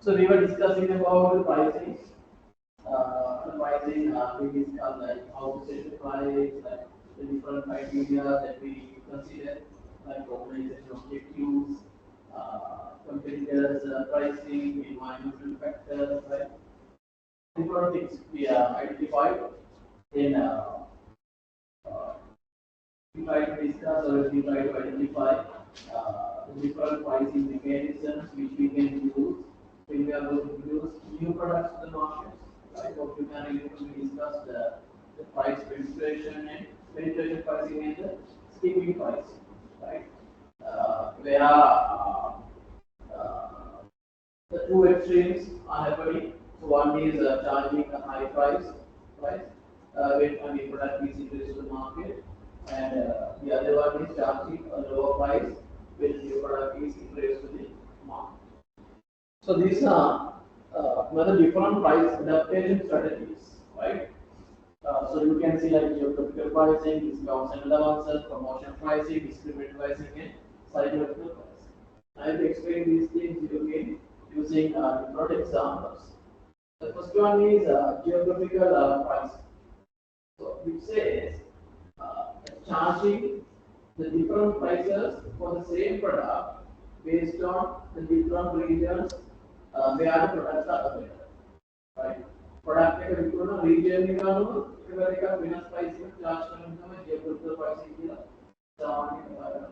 So we were discussing about the pricing. We discussed like how to set the price, like the different criteria that we consider, like organization objectives, competitors, pricing, environmental factors, right? Different things we identified. Then uh, we try to discuss or we try to identify the different pricing mechanisms which we can use when we are going to use new products to the market. Right? What we can discuss the price penetration pricing and the skipping pricing. Right? Where the two extremes are happening. So one is charging a high price when a new product is introduced to the market, and the other one is charging a lower price when the new product is introduced to the market. So these are another different price adaptation strategies, right? So you can see like geographical pricing, discounts and allowances, promotion pricing, discriminatory pricing, and psychological pricing. I will explain these things again using different examples. The first one is geographical pricing. So it says charging the different prices for the same product based on the different regions where the products are available. Right? Product එක විකුණන region එක අනුව එකවර එකක් වෙනස් price එකක් charge කරන තමයි geographical pricing කියලා සාමාන්‍යයෙන් කතා කරන්නේ.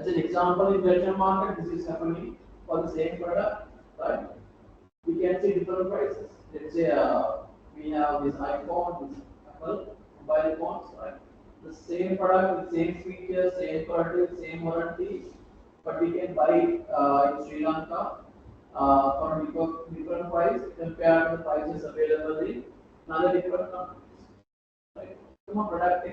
As an example, in Russian market, this is happening for the same product, right? We can see different prices. Let's say we have this iPhone, this Apple mobile phones, right? The same product with same features, same quality, same warranty, but we can buy it in Sri Lanka for a different price compared to the prices available in another different countries. Right? So, product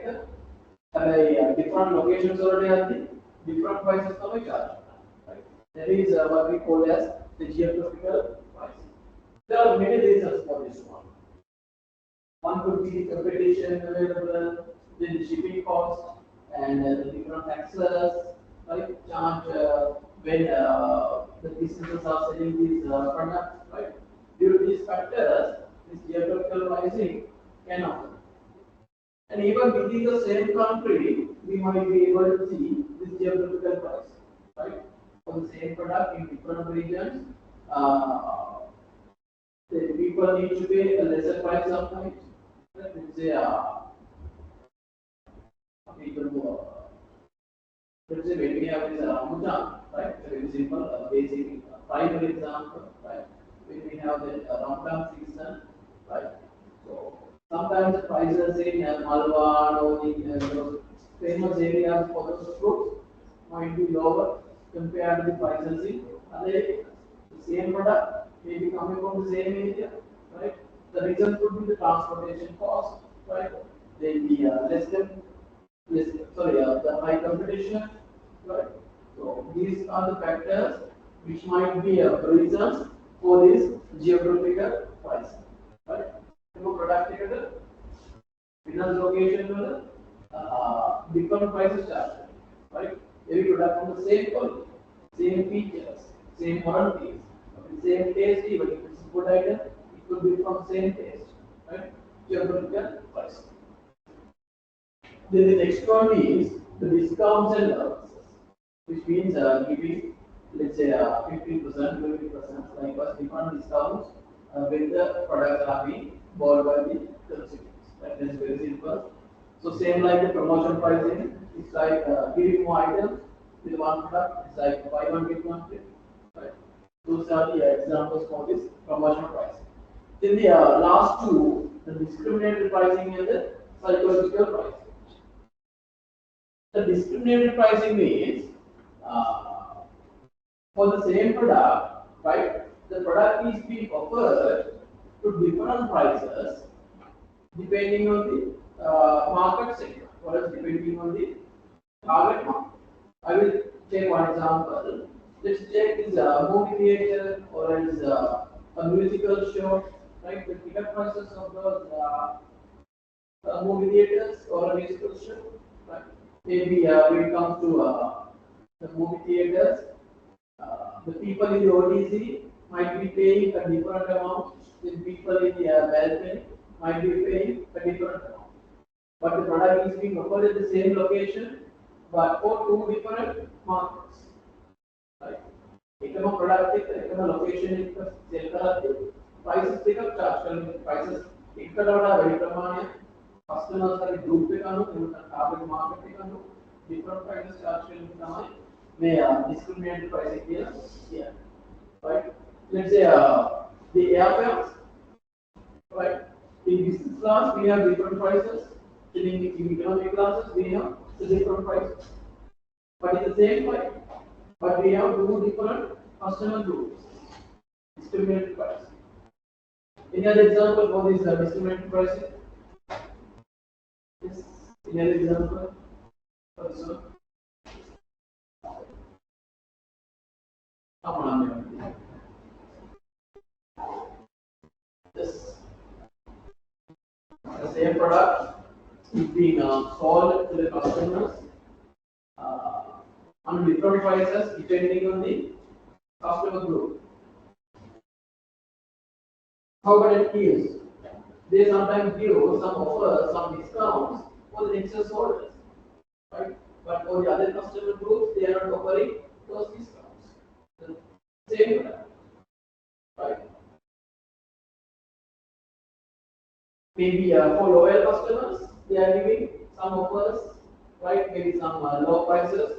have a different locations already, different prices of a charge. Right? That is what we call as the geographical pricing. There are many reasons for this one. One could be the competition available, then the shipping cost, and the different taxes, right? Charge when the businesses are selling these products, right? Due to these factors, this geographical pricing can occur. And even within the same country, we might be able to see this geographical price, right? For the same product in different regions, the people need to pay a lesser price sometimes. Let's say people who let's say when we have this Ramadan, right? It's a very simple, basic, primary example, right? When we have the Ramadan season, right? So sometimes the prices in Malwa or those famous areas for those fruits might be lower compared to the prices in other areas. The same product may be coming from the same area, right? The reason could be the transportation cost, right? Then the the high competition, right? So these are the factors which might be reasons for this geographical pricing, right? So product Winner's location different prices charged, right? Every product from the same quality, same features, same warranties, same taste, even if it's a good item, it could be from same taste, right? Geographical pricing. Then the next one is the discounts and allowances, which means giving, let's say, 15%, 20%, like was different discounts when the products are being bought by the consumers. That is very simple. So same like the promotion pricing, it's like giving more items with one product. It's like buy one get one free. Right? Those are the examples for this promotion pricing. Then the last two, the discriminatory pricing and the psychological pricing. The discriminatory pricing means for the same product, right? The product is being offered to different prices depending on the market segment, or else depending on the target market. I will take one example. Let's take this movie theater or else a musical show, right? The ticket prices of those movie theaters or a musical show, right? Maybe when it comes to the movie theaters, the people in the OTC might be paying a different amount, then people in the balcony might be paying a different amount. But the product is being offered at the same location, but for two different markets. Right? එකම product එක එකම location එක sell කරද්දී prices එකක් charge කරන prices එකට වඩා වැඩි ප්‍රමාණයක් customers හරි group එක අනුව එතන target market එක අනුව different prices charge කරන තමයි මේ discriminated pricing කියලා කියන්නේ. Right? Let's say the airfares, right? In business class we have different prices. In economic classes we have the different prices. But it's the same price. But we have two different customer groups. Discriminated pricing. Any other example for this discriminated pricing? Yes. Any other example for this one? Come on, this the same product is being sold to the customers on different prices depending on the customer group. How about it is? They sometimes give some offers, some discounts for the excess orders, right? But for the other customer groups, they are not offering those discounts. The same product, right? Maybe for loyal customers, they are giving some offers, right? Maybe some low prices.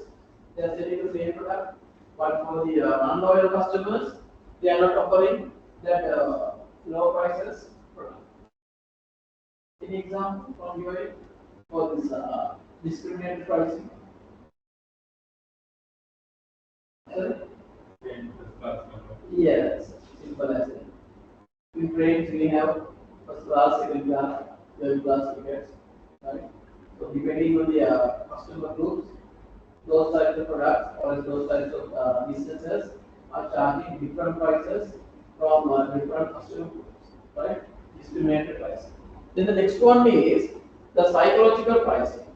They are selling the same product. But for the non-loyal customers, they are not offering that low prices product. Any example from your end for this discriminated pricing? Yes, simple as that. In trains we have first class, second class, third class tickets, right? So depending on the customer groups, those types of products or those types of businesses are charging different prices from different customer groups, right? Discriminated pricing. Then the next one is the psychological pricing.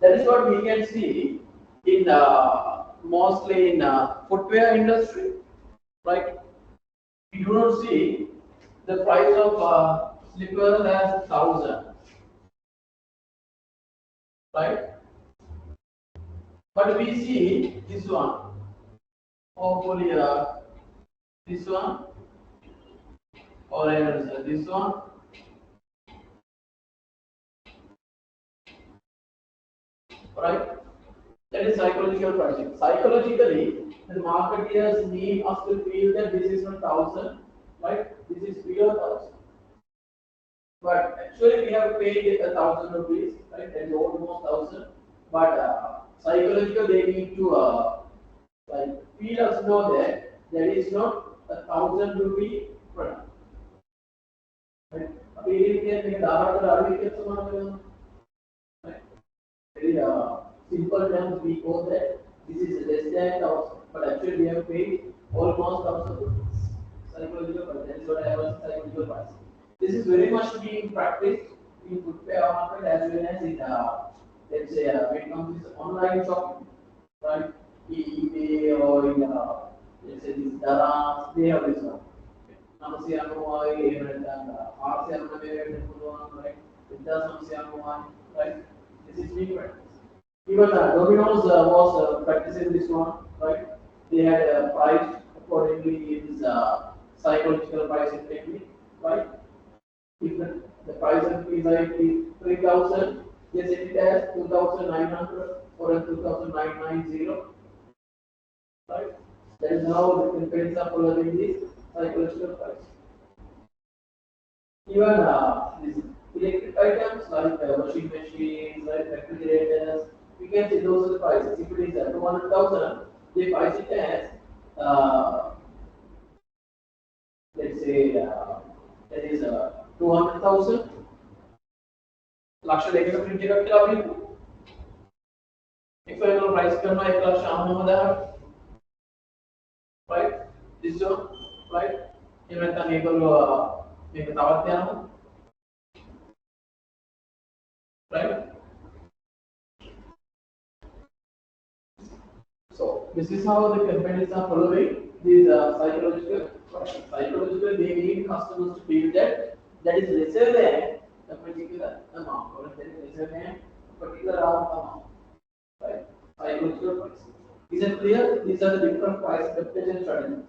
That is what we can see in mostly in footwear industry, right? We do not see the price of slippers as 1,000, right? But we see this one, hopefully this one, or this one, right? That is psychological pricing. Psychologically, the marketeers need us to feel that this is not 1,000, right? This is below 1,000. But actually, we have paid 1,000 rupees, right? That is almost 1,000. But psychological, they need to like feel us know that there is not 1,000 rupee product. Right? Right? Very simple terms we go that this is less than 1,000, but actually we have paid almost 1,000 rupees. Psychological price. That is what I was psychological price. This is very much being practiced in footwear market as well as in let's say when it comes to online shopping, right? eBay or in let's say these Daras, they have this one. Right? It does right? This is being practiced. Even Domino's was practicing this one, right? They had priced accordingly in this psychological pricing technique, right? If the price is like 3,000, they set it as 2,900 or 2,990, right? That is how the companies are following this psychological price. Even these electric items like washing machines, like refrigerators, we can see those are the prices. If it is 200,000, they price it as let's say that is 200,000. ලක්ෂ දෙකක print එකක් කියලා අපි එක එක price කරනවා 1,99,000, right? This one, right? එහෙම නැත්නම් මේගොල්ලෝ මේක තවත් යනවා, right? So this is how the companies are following these psychological process. Psychological, they need customers to feel that that is lesser than a particular amount, or that is lesser than a particular amount. Right? Psychological price. Is it clear? These are the different price expectation strategies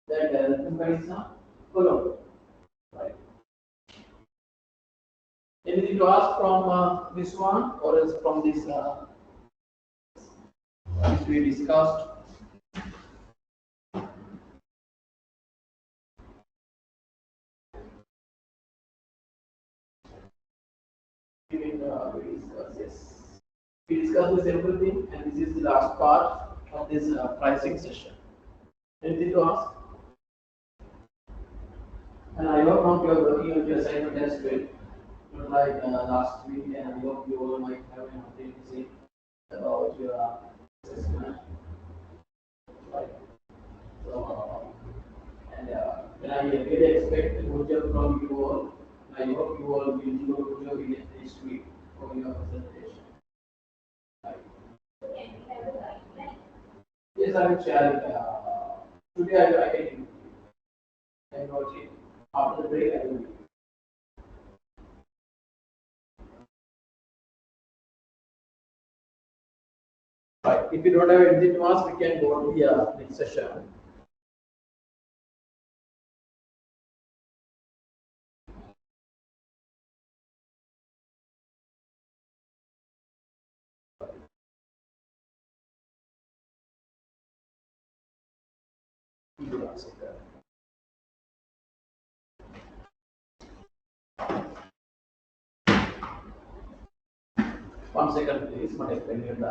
that companies are following. Right? Anything to ask from this one, or else from this which we discussed? We discussed, yes. We discussed this everything, and this is the last part of this pricing session. Anything to ask? And I hope now you are working on your assignment as well. Not like last week, and I hope you all might have an update to say about your assessment. Right. So, and when I really expect a good job from you all, I hope you all will do a good job in next week for your presentation. Right. Yes, I will share it. Today I can do it. I got it. After the break, I will do it. Right. If you don't have anything to ask, we can go to the next session. One second, please. My opinion.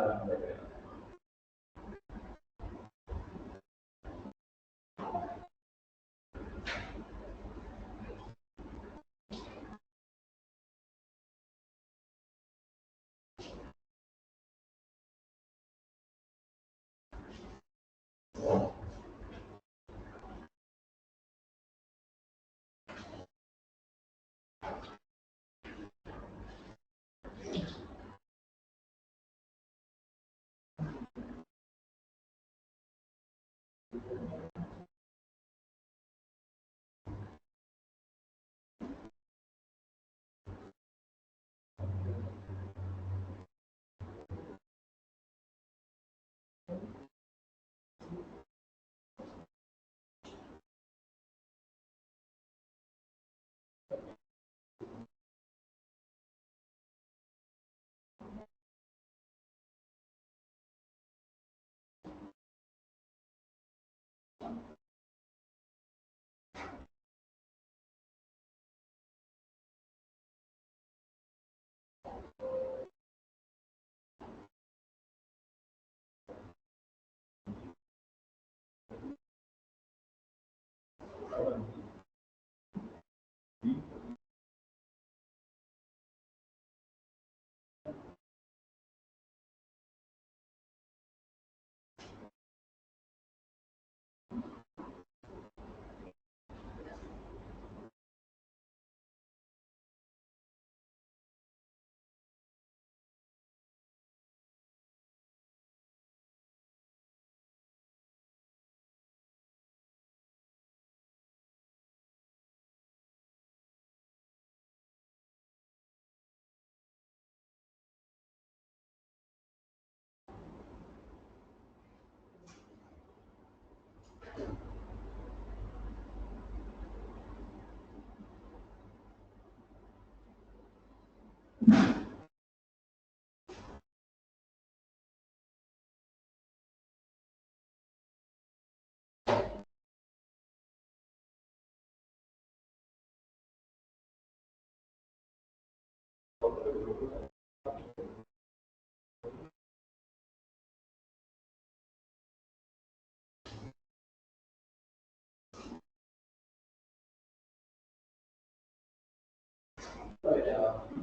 Right.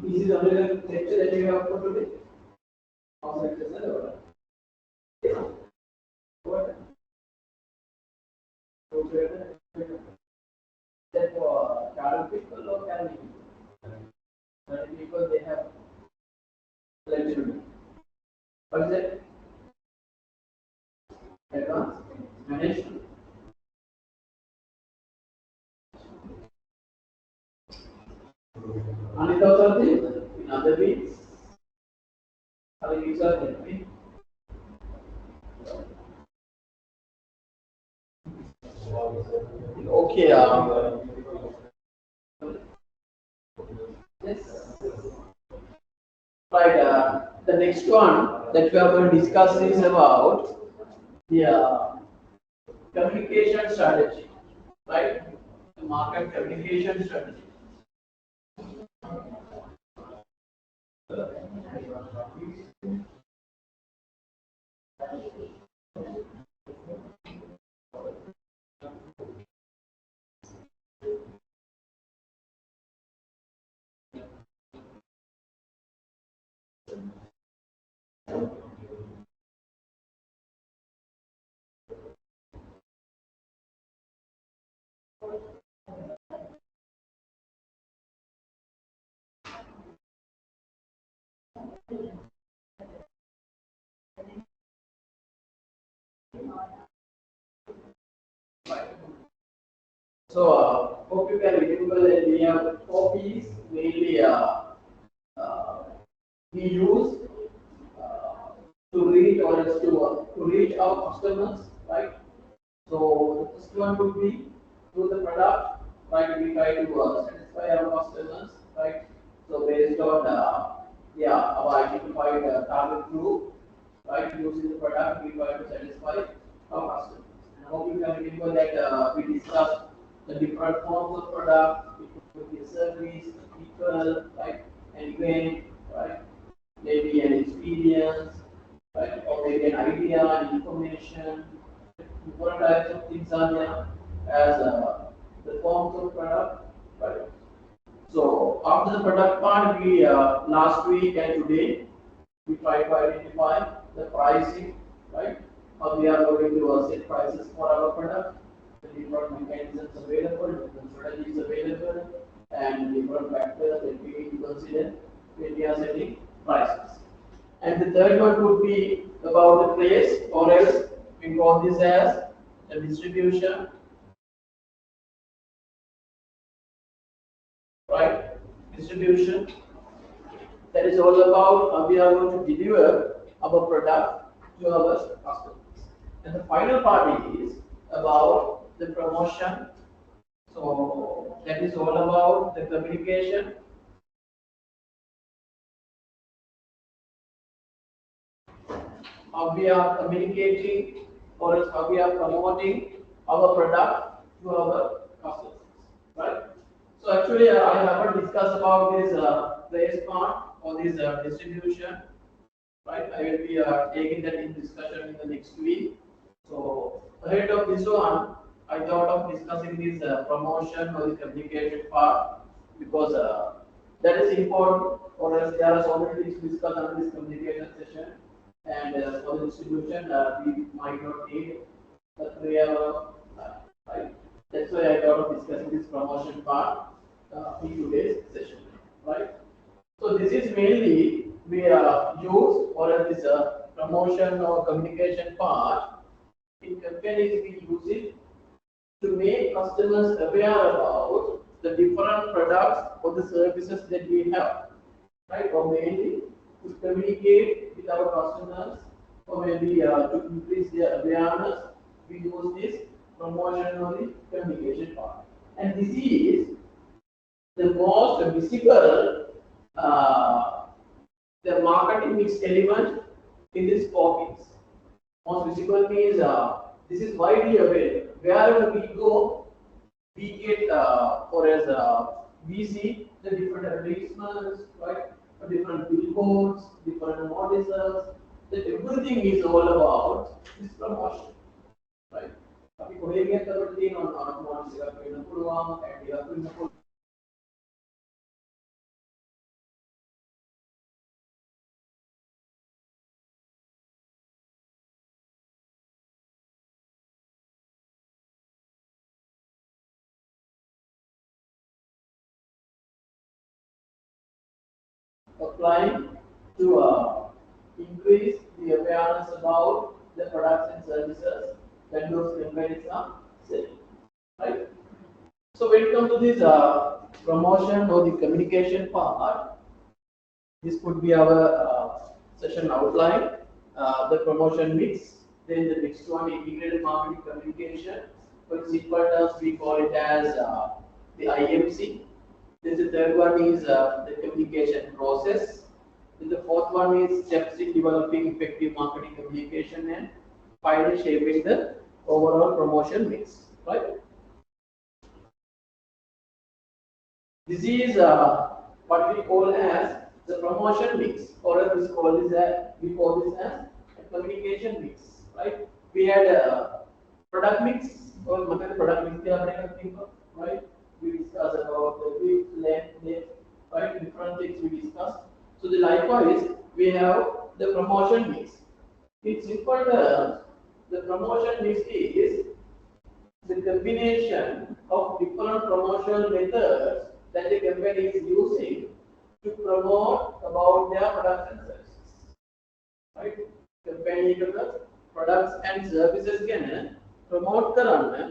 This is only the lecture that you have for today. Also, lectures are over. What? That for Karen people or Karen people? Karen people, they have lecture. What is it? recommendation. And it also in other weeks, other weeks are helping. Okay. Yes. Right. The next one that we are going to discuss is about the communication strategy, right? The market communication strategy. So, hope you can remember that we have four P's mainly uh, we use to reach or else to reach our customers, right? So the first one would be through the product, right? We try to satisfy our customers, right? So based on our identified target group, right? Using the product, we try to satisfy our customers. And I hope you can remember that we discussed the different forms of product. It could be a service, people, right? An event, right? Maybe an experience, right? Or maybe an idea, an information. Different types of things are there as the forms of product, right? So after the product part, we last week and today we try to identify the pricing, right? How we are going to set prices for our product, the different mechanisms available, different strategies available, and different factors that we need to consider when we are setting prices. And the third one would be about the place, or else we call this as the distribution, right? Distribution. That is all about how we are going to deliver our product to our customers. And the final part is about the promotion. So that is all about the communication, how we are communicating or else how we are promoting our product to our customers, right? So actually, I haven't discussed about this place part or this distribution, right? I will be taking that in discussion in the next week. So ahead of this one, I thought of discussing this promotion or the communication part because that is important. Or else there are so many things discussed on this communication session, and for the distribution, we might not need the 3 hour, right? That's why I thought of discussing this promotion part in today's session, right? So this is mainly we use or this promotion or communication part in companies. We use it to make customers aware about the different products or the services that we have, right? Or mainly to communicate with our customers, or maybe to increase their awareness. We use this promotion or the communication part, and this is the most visible the marketing mix element in this pockets. Most visible means this is widely available. Wherever we go, we get or as we see the different advertisements, right? Different billboards, different notices. That everything is all about this promotion, right? අපි කොහේ ගියත් අපිට තියෙනවා notice එකක් වෙන්න පුළුවන්, ad එකක් වෙන්න පුළුවන්. Applying to increase the awareness about the products and services that those companies are selling, right? So when it comes to this promotion or the communication part, this could be our session outline. The promotion mix. Then the next one, integrated marketing communication. For simple terms, we call it as the IMC. Then the third one is the communication process. Then the fourth one is steps in developing effective marketing communication, and finally shaping the overall promotion mix. Right. This is what we call as the promotion mix, or we call this as a communication mix, right? We had a product mix, or product mix, right? We discussed about the width, length, depth, right? Different things we discussed. So the likewise, we have the promotion mix. In simple terms, the promotion mix is the combination of different promotional methods that the company is using to promote about their products and services. Right? Company products and services ගැන promote කරන්න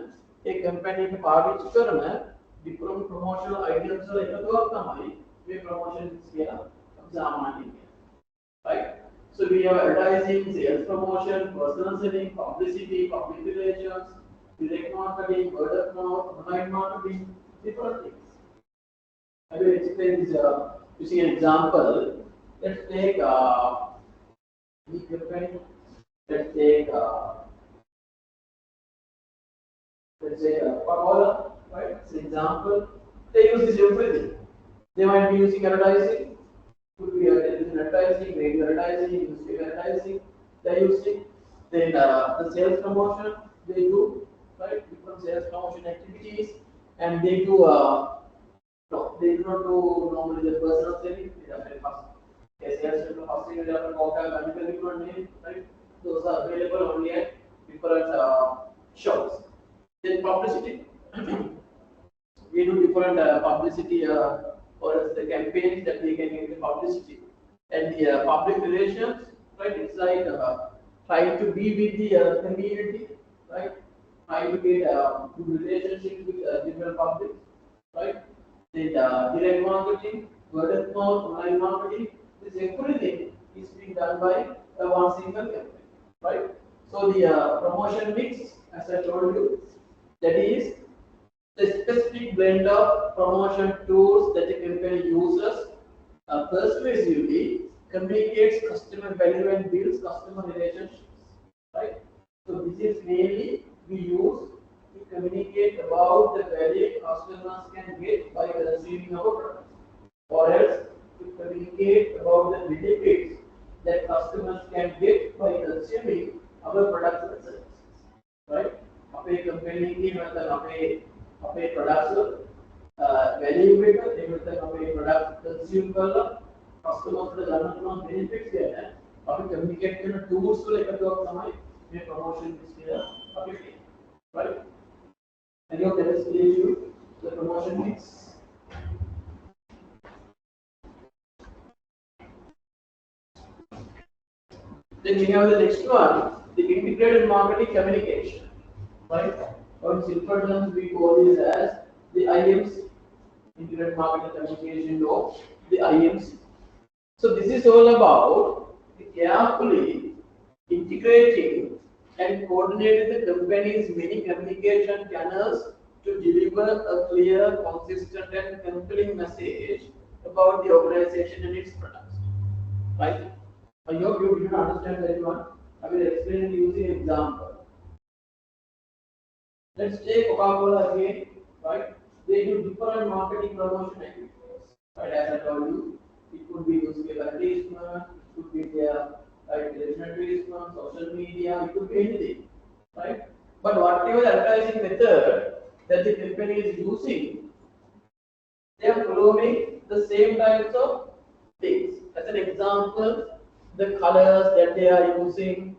ඒ company එක පාවිච්චි කරන different promotional items වල එකතුවක් තමයි මේ promotion කියලා සාමාන්‍යයෙන්. Right? So we have advertising, sales promotion, personal selling, publicity, public relations, direct marketing, word of mouth, online marketing, different things. I will explain this using an example. Let's take let's take Coca-Cola, right? As an example, they use this everything. They might be using advertising, could be television advertising, radio advertising, newspaper advertising. They use it. Then the sales promotion they do, right? Different sales promotion activities, and they do. No, they do not do normally the personal selling. They are very fast. Yes, sales hosting they are different name, right? Those are available only at different shops. Then publicity. We do different publicity or the campaigns that we can get the publicity. And the public relations, right? It's like trying to be with the community, right? Trying to get good relationships with different public, right? Then direct marketing, word of mouth, online marketing, this everything is being done by one single company, right? So the promotion mix, as I told you, that is the specific blend of promotion tools that the company uses persuasively, communicates customer value and builds customer relationships, right? So this is mainly we use to communicate about the value customers can get by consuming our products, or else to communicate about the benefits that customers can get by consuming our products and services, right? අපේ company එකේ නැත්නම් අපේ products value එක එහෙම නැත්නම් අපේ product consume කරලා customers ට ගන්න පුළුවන් benefits ගැන අපි communicate කරන tools වල එකතුවක් තමයි මේ promotion කියලා අපි කියන්නේ, right? I hope that is clear to you, the promotion mix. Then we have the next one, the integrated marketing communication, right? Or in simple terms, we call this as the IMC, integrated marketing communication, or the IMC. So this is all about carefully integrating and coordinating the company's many communication channels to deliver a clear, consistent, and compelling message about the organization and its products, right? I hope you did understand that one. I will explain it using an example. Let's take Coca-Cola again, right? They do different marketing promotion activities, right? As I told you, it could be newspaper advertisement, it could be their television advertisement, social media, it could be anything, right? But whatever advertising method that the company is using, they are following the same types of things. As an example, the colors that they are using,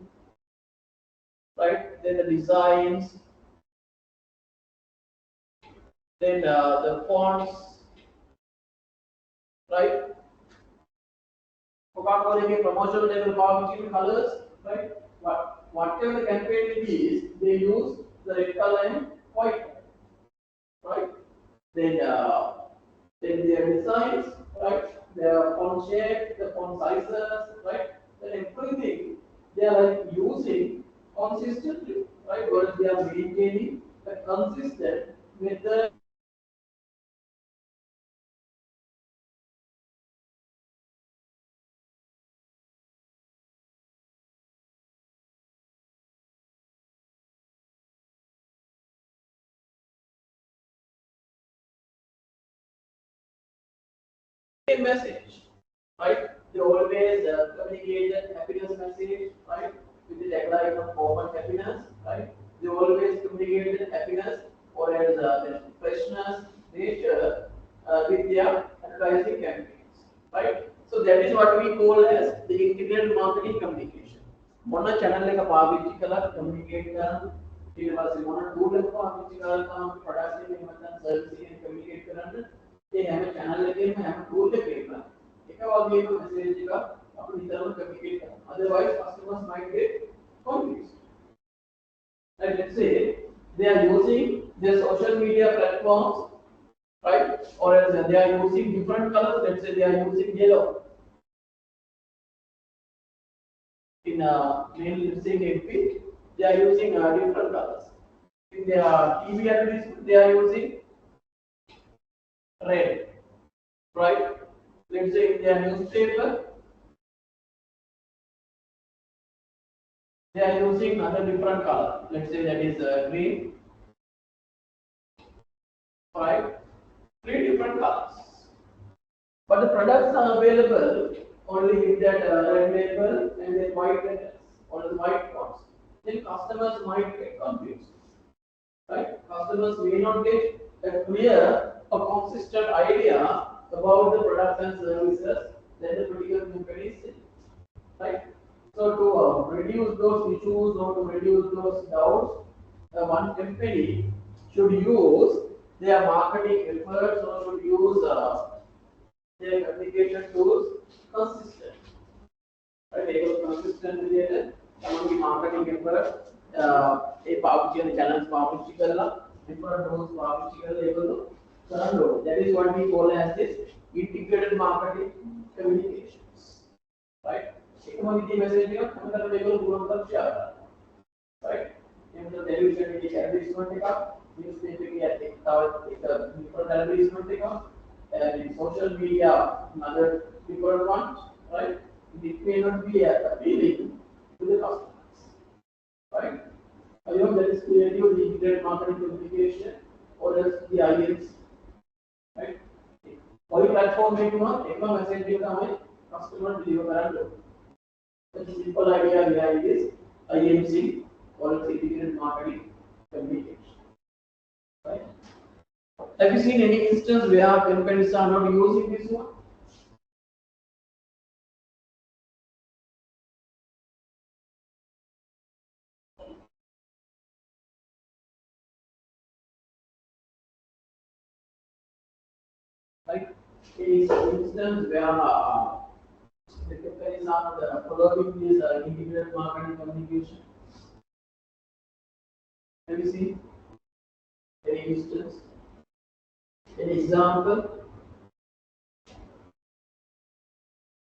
right? Then the designs, then the fonts, right? Coca-Cola promotional level marketing colors, right? What? whatever the campaign it is, they use the red color and white color, right? Then, then their designs, right? Their font shape, the font sizes, right? Then everything they are like using consistently, right? Whereas they are maintaining a consistent method. Message, right? They always communicate that happiness message, right? With the tagline of common happiness, right? They always communicate that happiness or as the freshness, nature with their advertising campaigns, right? So that is what we call as the integrated marketing communication. One channel like a particular communicate it was one tool like a particular product and service and communicate ये हमें channel लगे मैं हमें tool के paper एक और ये तो मैसेज का अपनी तरफ कम्युनिकेट करना otherwise customers might get confused. Like let's say they are using their social media platforms, right? Or else they are using different colors. Let's say they are using yellow in mainly let's say MP, they are using different colors. In their TV advertisement, they are using red, right? Let's say in their newspaper, they are using another different color. Let's say that is green, right? Three different colors. But the products are available only with that red label and then white letters or the white fonts. Then customers might get confused, right? Customers may not get a clear or consistent idea about the products and services that the particular company is selling, right? So to reduce those issues or to reduce those doubts, one company should use their marketing efforts or should use their communication tools consistent. Right? They were consistent related among the marketing effort. A public channels publish different tools publish able to that is what we call as this integrated marketing communications. Right? Commodity messaging हम कर level पूरा कर क्या right? ये मतलब television की advertisement का newspaper की different advertisement का and in social media another different one, right? It may not be appealing to the customers, right? I hope that is clear to you the integrated marketing communication or else the IELTS, right? कोई platform में क्यों एक बार message दिया हमें customer deliver करा लो. The simple idea behind this IMC or integrated marketing communication, right? Have you seen any instance where companies are not using this one? Right? Any instance where the companies are not following this integrated marketing communication? Have you seen any instance? Any example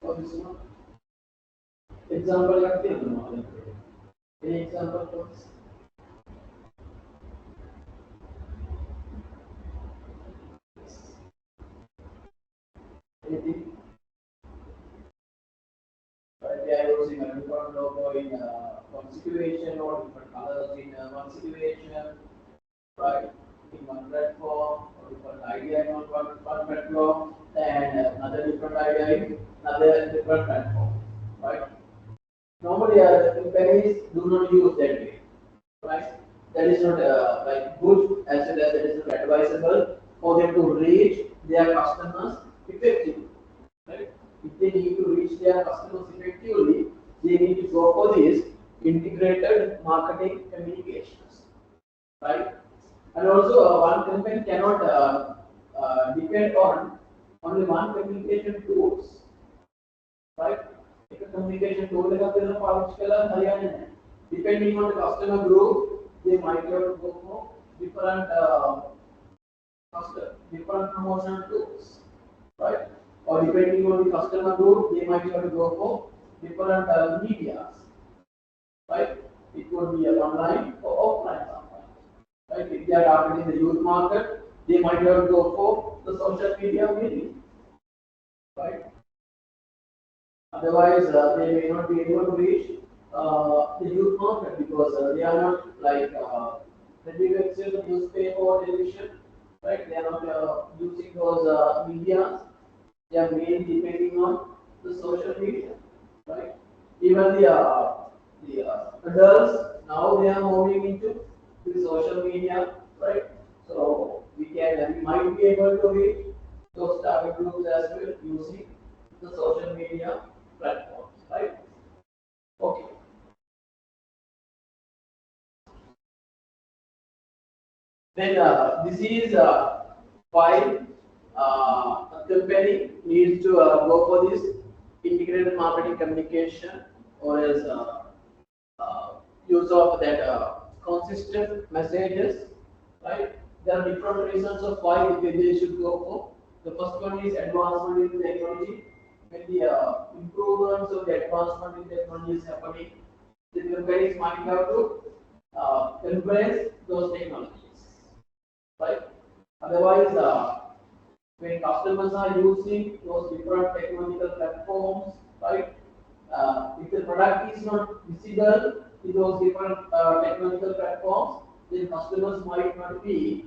for this one? Example like this. Any example for this? Anything? Right, they are using a different logo in one situation or different colors in one situation, right? In one platform or different idea in one platform and another different idea in another different platform, right? Normally, the companies do not use that way, right? That is not like good as well as it is not advisable for them to reach their customers effectively, right? If they need to reach their customers effectively, they need to go for this integrated marketing communications, right? And also, one company cannot depend on only one communication tools, right? एक communication tool का फिर पाँच colour Haryana है, Depending on the customer group, they might have to go for different different promotional tools, right? Or depending on the customer group, they might have to go for different medias, right? It could be online or offline sometimes, right? If they are targeting the youth market, they might have to go for the social media mainly, right? Otherwise, they may not be able to reach the youth market because they are not like when we consider the newspaper or television, right? They are not using those media. They are mainly depending on the social media, right? Even the adults now they are moving into the social media, right? So we might be able to reach those target groups as well using the social media platforms, right? Okay. Then this is why a company needs to go for this integrated marketing communication or as uh, use of that consistent messages, right? There are different reasons of why they should go for. The first one is advancement in technology. When the improvements of the advancement in technology is happening, the companies might have to embrace those technologies, right? Otherwise, when customers are using those different technological platforms, right? If the product is not visible in those different technological platforms, then customers might not be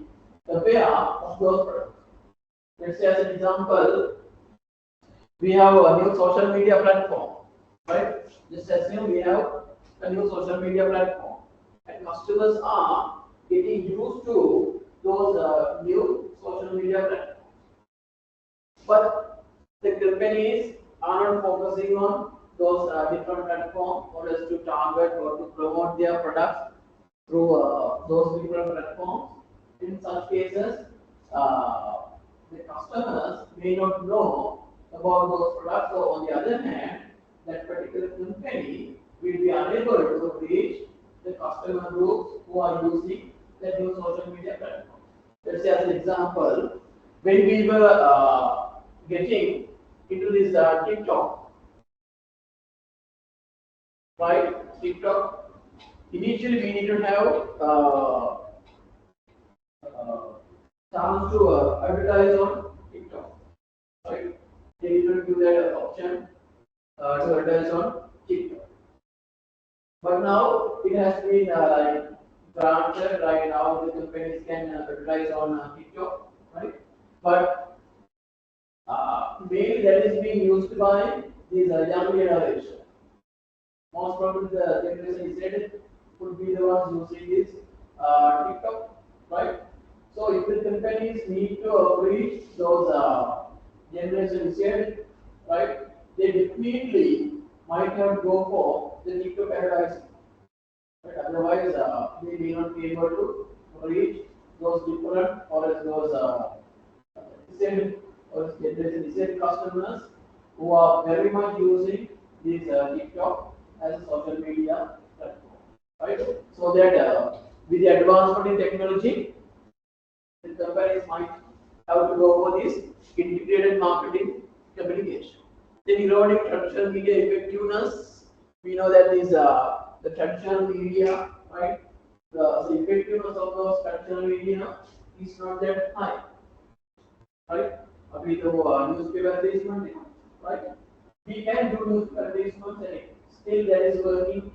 aware of those products. Let's say, as an example, we have a new social media platform, right? Just assume we have a new social media platform, and customers are getting used to those new social media platforms. But the companies are not focusing on those different platforms or as to target or to promote their products through those different platforms. In such cases, uh, the customers may not know about those products. So on the other hand, that particular company will be unable to reach the customer groups who are using the new social media platform. Let's say as an example, when we were getting into this TikTok, right? TikTok. Initially, we need to have uh, chance to advertise on TikTok, right? They need to give that option to advertise on TikTok. But now it has been like granted. Right now, the companies can advertise on TikTok, right? But mainly that is being used by these young generation. Most probably the generation said could be the ones using this TikTok, right? So if the companies need to reach those generation said, right, they definitely might not go for the TikTok advertising. But otherwise, they may not be able to reach those different or those said or said customers who are very much using this TikTok as a social media platform, right? So that with the advancement in technology, the companies might have to go for this integrated marketing communication. Then regarding traditional media effectiveness, we know that is the traditional media, right? The effectiveness of those traditional media is not that high, right? अभी तो newspaper advertisement, right? We can do newspaper advertisements and still that is working,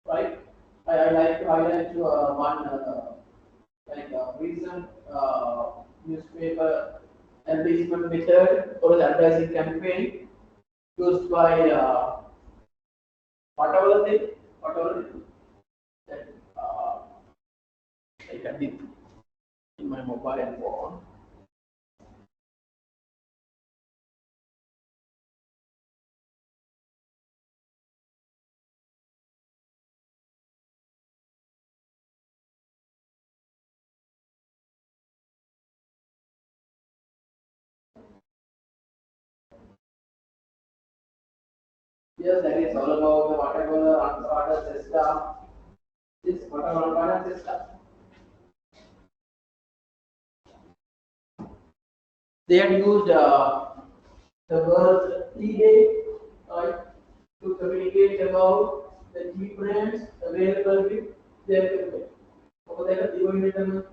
right? I like to highlight one like recent newspaper advertisement method or the advertising campaign used by whatever that like I did in my mobile phone. Yes, that is all about the whatever answer order system. This Watawalan system. They had used the word T-Day, right, to communicate about the difference available with their company. So they are divided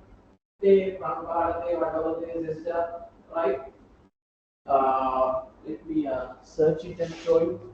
they from whatever they system, right? Let me search it and show you.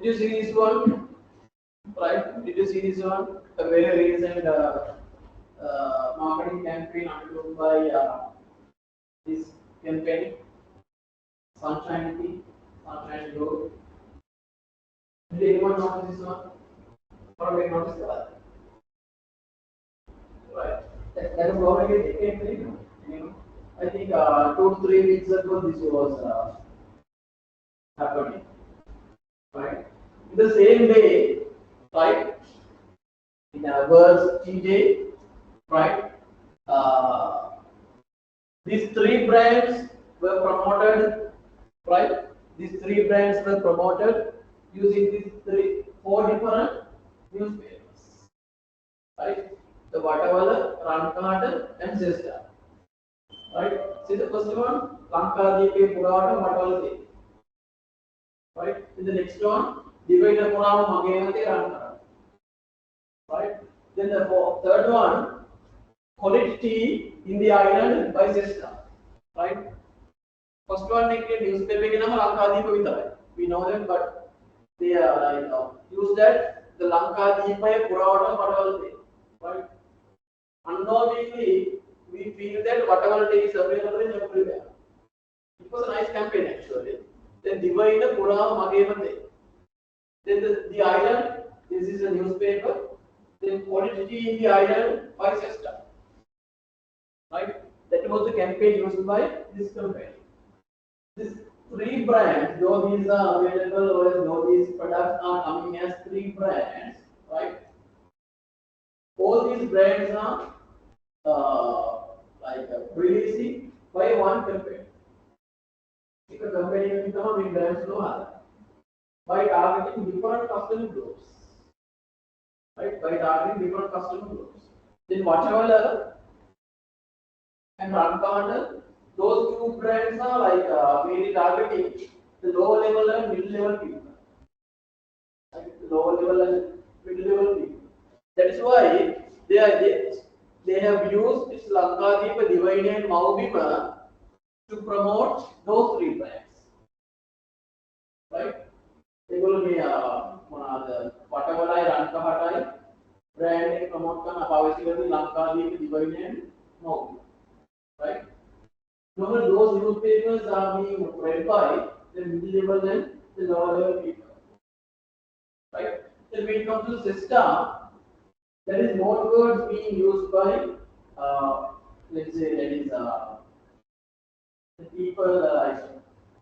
Did you see this one? Right? Did you see this one? A very recent marketing campaign undertook by this campaign, Sunshine Tea, Sunshine Glow. Did anyone notice this one? Or we notice that? Right? That was already a decade thing. You know, I think 2 to 3 weeks ago this was happening. Right? In the same day, right? In words TJ, right? Uh, these three brands were promoted, right? These three brands were promoted using these four different newspapers, right? The Watavala, Rankata, and Zesta, right? See the first one, Lanka, Deepe, Purata, Watavala, right? In the next one, Divide Purama, Magayate, Rankata, right? Then the third one, quality tea in the island by Zesta, right? First one newspaper के नाम लंकादीप वितरण. We know them, but they use that the Lankadीप है पुरावटा whatever they, right? Unknowingly, we feel that whatever day is available in everywhere. It was a nice campaign actually. Then divine pura magevate. Then the island. This is a newspaper. Then quality in the island by Sesta. Right? That was the campaign used by this company. These three brands, though these are available or though these products are coming as three brands, right? All these brands are releasing by one company. Because company will become in brands no other. By targeting different customer groups. Right? By targeting different customer groups. Then whatever and Rankanda, those two brands are mainly targeting the lower level and middle level people. Like the lower level and middle level people. That is why they have used this Lankadeep, Divine and Maubima to promote those three brands. Right? They will be whatever I Rankahatai brand promote Lankadeep, Divine and Maubima. Right? Normally, those newspapers are being read by the middle level and the lower level people, right? Then when it comes to system, there is more words being used by, let's say, that is the people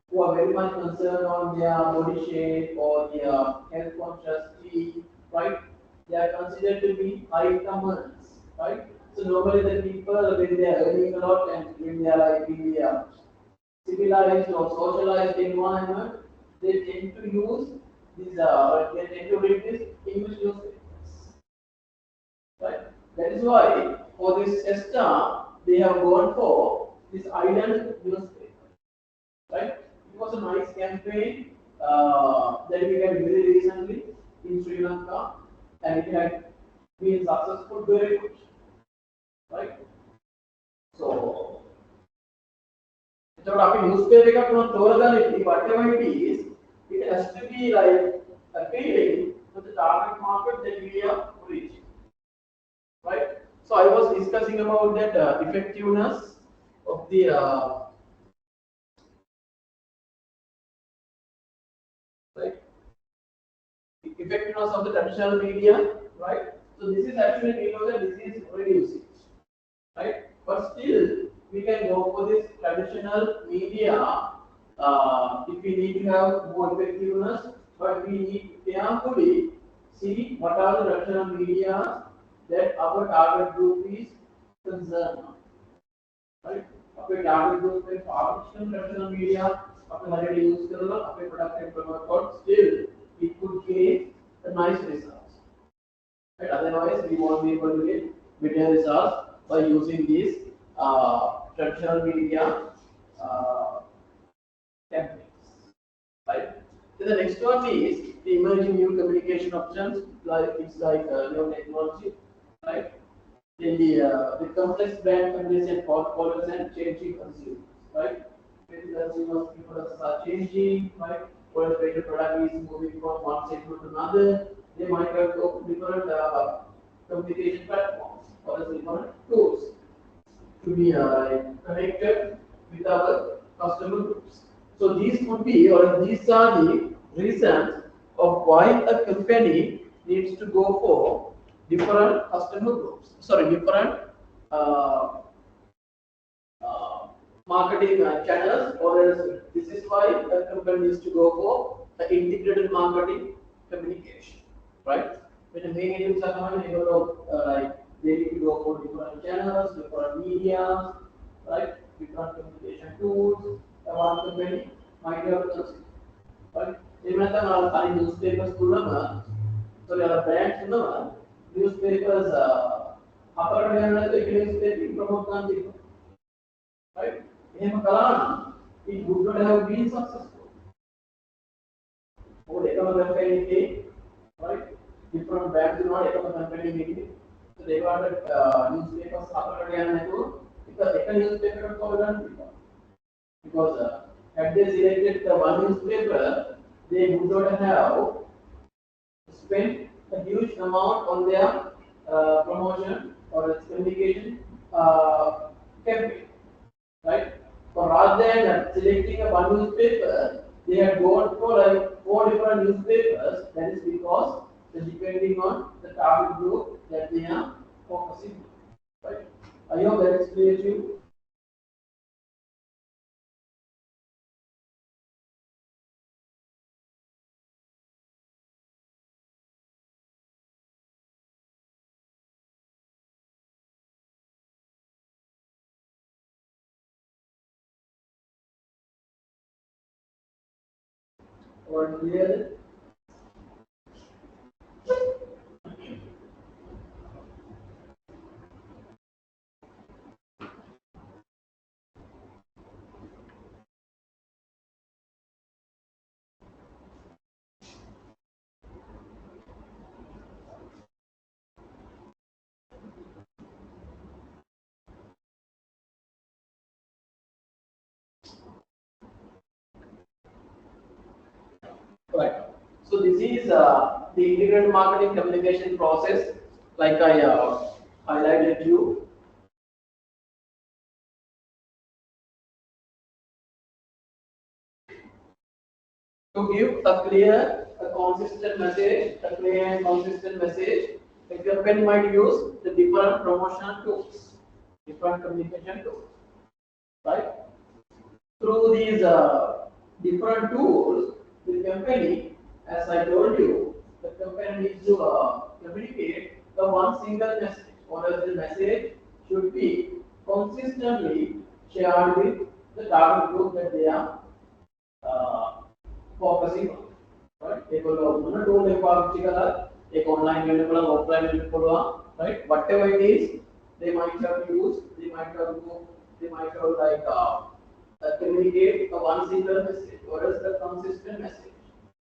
who are very much concerned on their body shape or their health conscious, right? They are considered to be high comers, right? So normally the people when they are earning a lot and when they are like in the civilized or socialized environment, they tend to use these, they tend to read these English newspapers, right? That is why for this system they have gone for this island newspaper, right? It was a nice campaign that we had very recently in Sri Lanka, and it had been successful very much, right? So so after newspaper එකක් වුණා තෝරගන්න whatever it is, it has to be like appealing to the target market that we are reaching, right? So I was discussing about that effectiveness of the right effectiveness of the traditional media, right? So this is actually we know that this is reducing, right? But still, we can go for this traditional media if we need to have more effectiveness, but we need to carefully see what are the traditional media that our target group is concerned on, right? අපේ target group में partition traditional media अपने हरियाली use करना अपने product and promote, but still it could create a nice results. Right? Otherwise, we won't be able to get better results by using these traditional media uh, templates. Right? Then the next one is the emerging new communication options, like it's like new technology, right? Then the complex brand communication portfolios and changing consumers, right? When the consumers people are changing, right? Or when the product is moving from one segment to another, they might have to different communication platforms or different tools to be connected with our customer groups. So these could be, or these are the reasons of why a company needs to go for different customer groups. Sorry, different uh, uh, marketing channels, or else this is why a company needs to go for the integrated marketing communication, right? When the main agents are coming, like they need to go for different channels, different media, right? Different communication tools. One company might have to consider, right? Even if I newspapers, so there are brands, newspapers. අපරට යනකොට එක newspaper promote කරන්න තියෙනවා, right? එහෙම කළා නම් it would not have been successful. මොකද එකම campaign එකේ, right? different brands වුණාට එකම campaign එකේ. So they wanted newspapers අපරට යන්න නැතුව එක newspaper එකක් cover කරන්න තිබ්බා. Because had they selected the one newspaper, they would not have spent a huge amount on their promotion or its communication campaign, right? So rather than selecting a one newspaper, they had gone for like four different newspapers. That is because depending on the target group that they are focusing on, right? I hope that is clear to you. Or clear? Right. So this is the integrated marketing communication process, like I highlighted you. To give a clear, a consistent message, a clear and consistent message, the company might use the different promotional tools, different communication tools, right? Through these different tools, the company, as I told you, the company needs to communicate the one single message, or else the message should be consistently shared with the target group that they are uh, focusing on. Right? एक tool एक पाविච්ची करा, एक online weld पड़ा, offline weld पड़ा, right? Whatever it is, they might have used, they might have like communicate a one single message or else the consistent message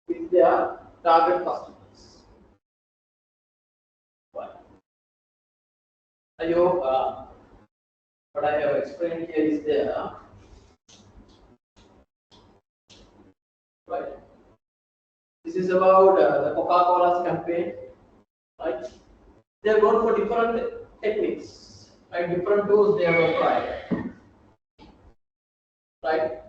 with their target customers. Right? I hope what I have explained here is there. Right? This is about the Coca-Cola's campaign. Right? They have gone for different techniques, right? Different tools they have tried. Right?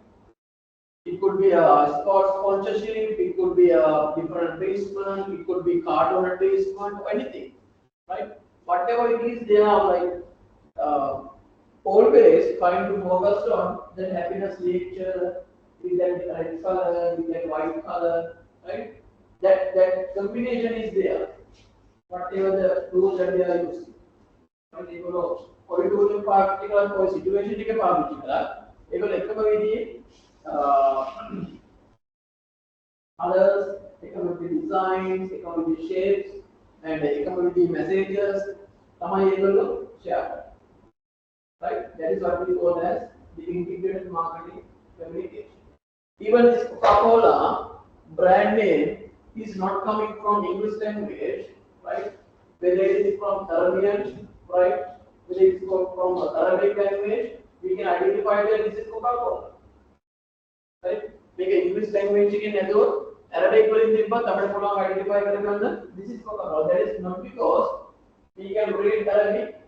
It could be a sports sponsorship, it could be a different advertisement, it could be cartoon advertisement, or anything. Right? Whatever it is, they are like always trying to focus on the happiness nature with that red color, with that white color, right? That combination is there. Whatever the tools that they are using. Right? Or you will particular for situation take a particular. You will accommodate colors, accommodate designs, accommodate shapes, and accommodate messages. Am able to share? Right? That is what we call as the integrated marketing communication. Even this Coca-Cola brand name is not coming from English language, right? Whether it is from Arabian, right? Whether it is from Arabic language, we can identify that this is Coca-Cola, right? Make English language in Arabic identify this is Coca-Cola. That is not because we can read Arabic,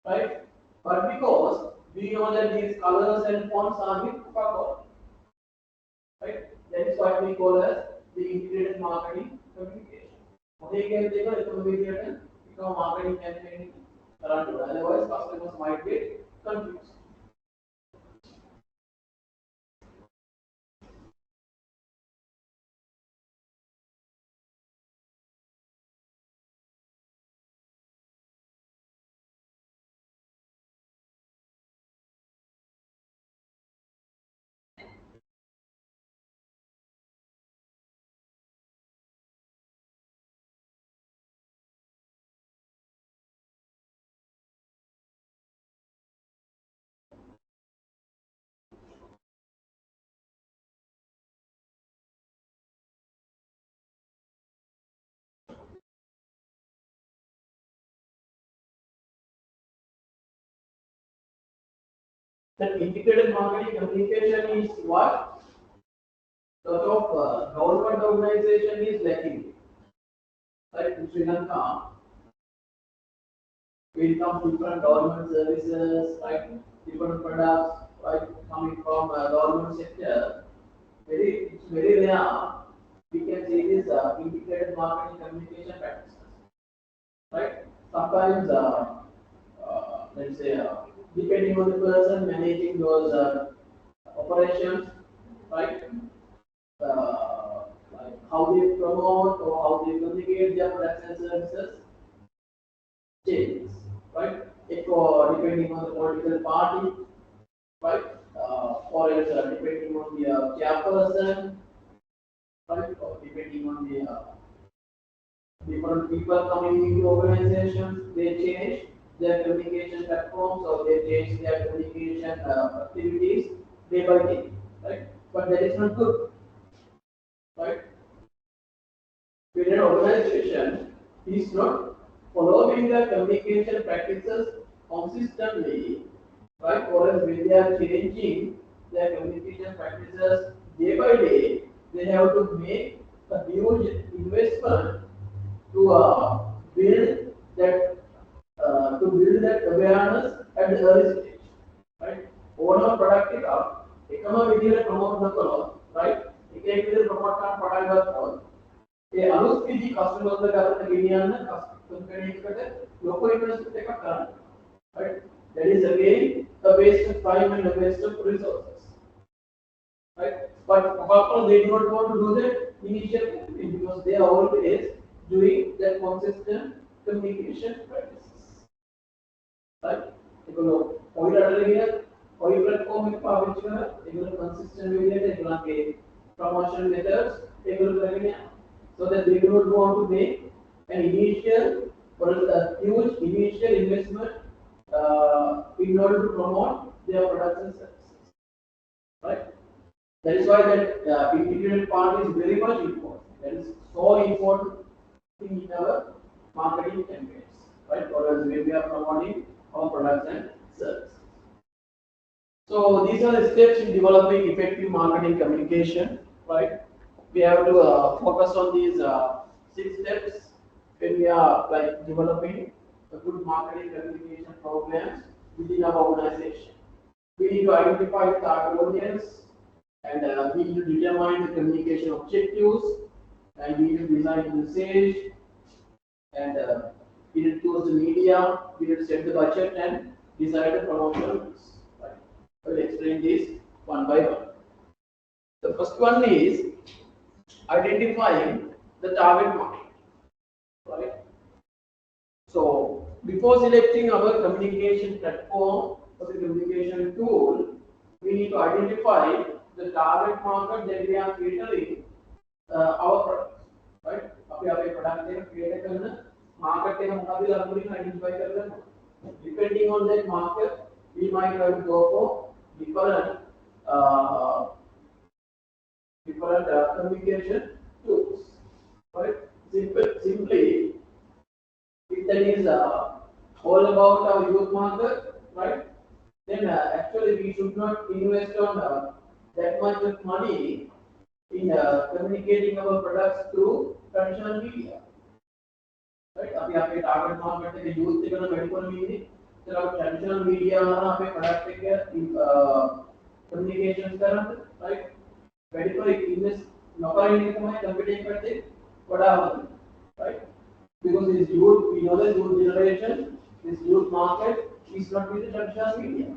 right? But because we know that these colors and fonts are with Coca-Cola, right? That is what we call as the integrated marketing communication. They can take a intermediate and become marketing campaign around it. Otherwise, customers might get confused. That integrated marketing communication is what sort of government organization is lacking. Like in Sri Lanka, we come different government services, like different products, like coming from government sector. It's very rare. We can see this integrated marketing communication practices, right? Sometimes, let's say, depending on the person managing those operations, right? Like how they promote or how they communicate their products and services changes, right? If depending on the political party, right? Or else depending on the chairperson, right? Or depending on the different people coming into organizations, they change their communication platforms or they change their communication activities day by day, right? But that is not good, right? When an organization is not following their communication practices consistently, right? Or else when they are changing their communication practices day by day, they have to make a huge investment to build that awareness at the early stage, right? Overall productive, economic promote the right? Economic what kind of product was ඒ අලුත් විදි කස්ටමර්ස්ලා ගන්න ගෙනියන්න company එකට ලොකු investment එකක් කරන්න. Right? That is again a waste of time and a waste of resources. Right? But Coca-Cola, they do not want to do that initial campaign because they are always doing that consistent communication practices. Right? ඒගොල්ලෝ ඔය රටේ ගිය ඔය platform එක පාවිච්චි කරලා ඒගොල්ලෝ consistent විදිහට ඒගොල්ලන්ගේ promotion methods ඒගොල්ලෝ කරගෙන යනවා. So that they do not want to make an initial or a huge initial investment in order to promote their products and services. Right? That is why that integrated part is very much important. That is so important in our marketing campaigns, right? Or as when we are promoting our products and services. So these are the steps in developing effective marketing communication, right? We have to focus on these 6 steps when we are like developing a good marketing communication programs within our organization. We need to identify the target audience, and we need to determine the communication objectives, and we need to design the message, and we need to choose the media, we need to set the budget and decide the promotional rules. Right? I will explain this one by one. The first one is identifying the target market. Right? So before selecting our communication platform or the communication tool, we need to identify the target market that we are catering our products. Right? අපි අපේ product එක create කරන market එක මොකක්ද කියලා අපි identify කරගන්න. Depending on that market, we might have to go for different communication tools. Right? Simply, if that is all about our youth market, right? Then actually we should not invest on that much of money in communicating our products through traditional media. Right? අපි අපේ target market එකේ youth එකන වැඩි කරන ඉන්නේ. ඒතර අපි traditional media වල අපේ product එක communications කරන්නේ, right? වැඩි කර invest නොකරින එක තමයි competing කරද්දී වඩා හොඳ. Right? Because this youth, we know the youth generation, this youth market is not with the traditional media.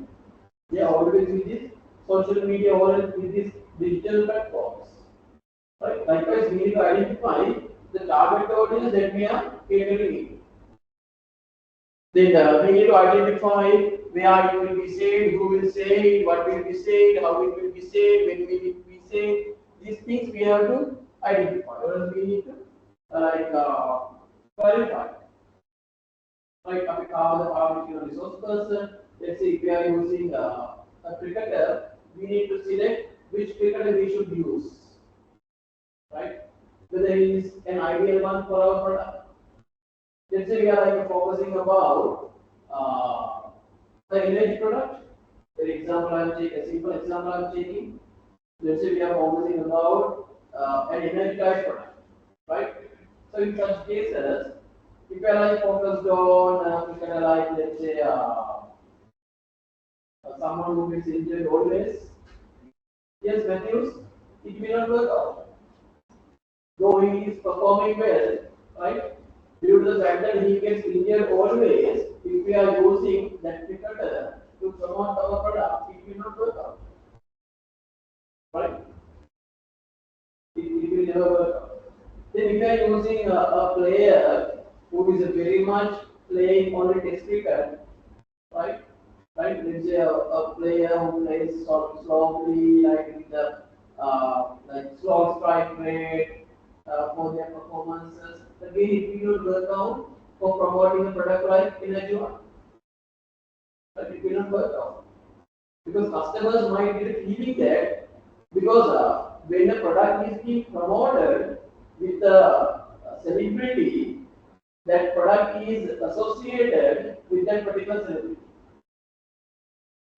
They are always with this social media, always with these digital platforms. Right? Likewise, we need to identify the target audience that we are catering. Then we need to identify where it will be said, who will say it, what will be said, how it will be said, when will it be said. These things we have to identify, or else we need to clarify. Like if we have the resource person, let's say if we are using a cricketer, we need to select which cricketer we should use. Right? Whether he is an ideal one for our product. Let's say we are focusing about the energy product. For example, I am taking a simple example I am taking. Let's say we are focusing about an energy type product. Right? So in such cases, if you are focused on let's say someone who is injured always, yes, Matthews, it will not work out. Though he is performing well, right? Due to the fact that he gets injured always, if we are using that cricketer to promote our product, it will not work out. Right? It will never work out. Then if you are using a player who is very much playing only test cricket, right? Right? Let's say a player who plays slowly, like with the slow strike rate for their performances. Again, it will not work out for promoting a product like energy one. But it will not work out because customers might get a feeling that because when a product is being promoted with a celebrity, that product is associated with that particular celebrity.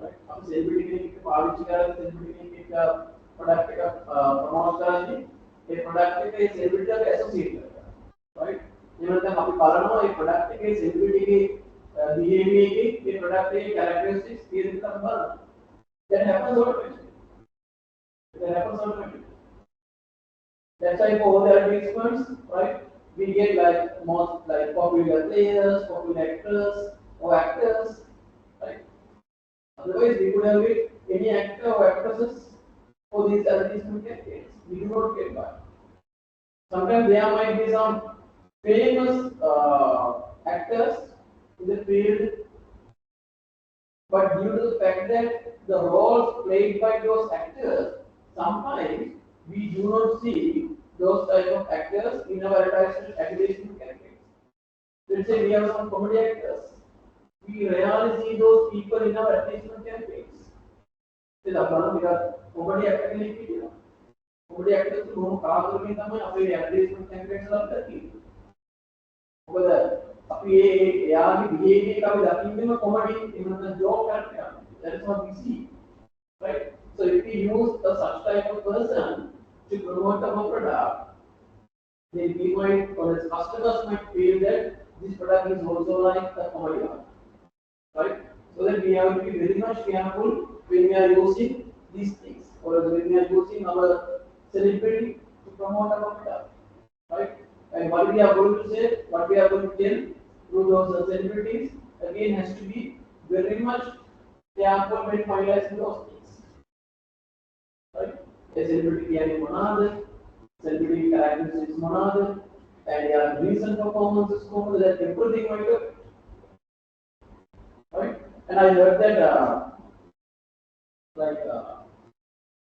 Right? Celebrity के पाविच का celebrity के product का promote करने, ये product के celebrity का associate करता है, right? ये मतलब आप पालना ये product के celebrity के behavior के ये product के characteristics ये मतलब बाल, that happens automatically. That's why for the advertisements, right? We get like most like popular players, popular actors or actors, right? Otherwise, we could have get any actor or actresses for these advertisement campaigns. We do not get that. Sometimes there might be some famous actors in the field, but due to the fact that the roles played by those actors, sometimes we do not see those type of actors in our advertisement campaigns. Let's say we have some comedy actors. We rarely see those people in our advertisement campaigns. ඉතින් අපරාධ ටිකක් comedy actor කෙනෙක් හිටියා. Comedy actors බොහොම කාලතුරකින් තමයි අපේ advertisement campaigns වලට දකින්නේ. මොකද අපි එයාගේ බිහේවියර් එක අපි දකින්නේම කොමඩි එහෙම නැත්නම් ජෝක් කරලා. That is what we see. Right? So if we use a such type of person to promote our product, then we might, or as customers might feel that this product is also like a comedy art. Right? So that we have to be very much careful when we are using these things, or when we are using our celebrity to promote our product. Right? And what we are going to say, what we are going to tell through those celebrities, again has to be very much careful when finalizing those things. Right? A celebrity can monad, celebrity characteristics monad, and their recent performances come that everything might do. Right? And I heard that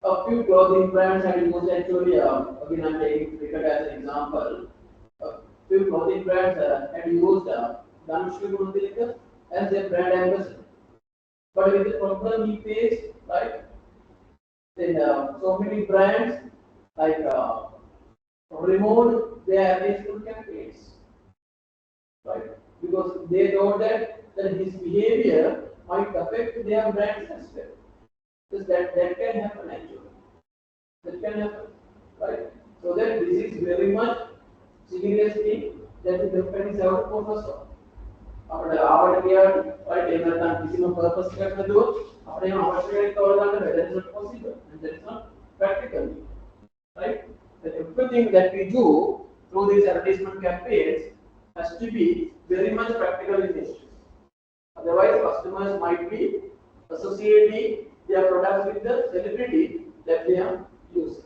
a few clothing brands had used actually, again I'm taking cricket as an example, a few clothing brands had used Dhanushka Guntilekar as their brand ambassador. But with the problem he faced, right, then so many brands like removed their advertisement campaigns, right, because they thought that his behavior might affect their brands as well. Because that can happen actually. That can happen, right? So that this is very much serious thing that the companies have to focus on. අපිට ආවට ගියාට right එහෙම නැත්නම් කිසිම purpose එකක් නැතුව අපිට එහෙම අවශ්‍ය වෙන තෝරගන්න බැහැ. That is not possible and that is not practical. Right? That everything that we do through these advertisement campaigns has to be very much practical in nature. Otherwise, customers might be associating their products with the celebrity that they are using.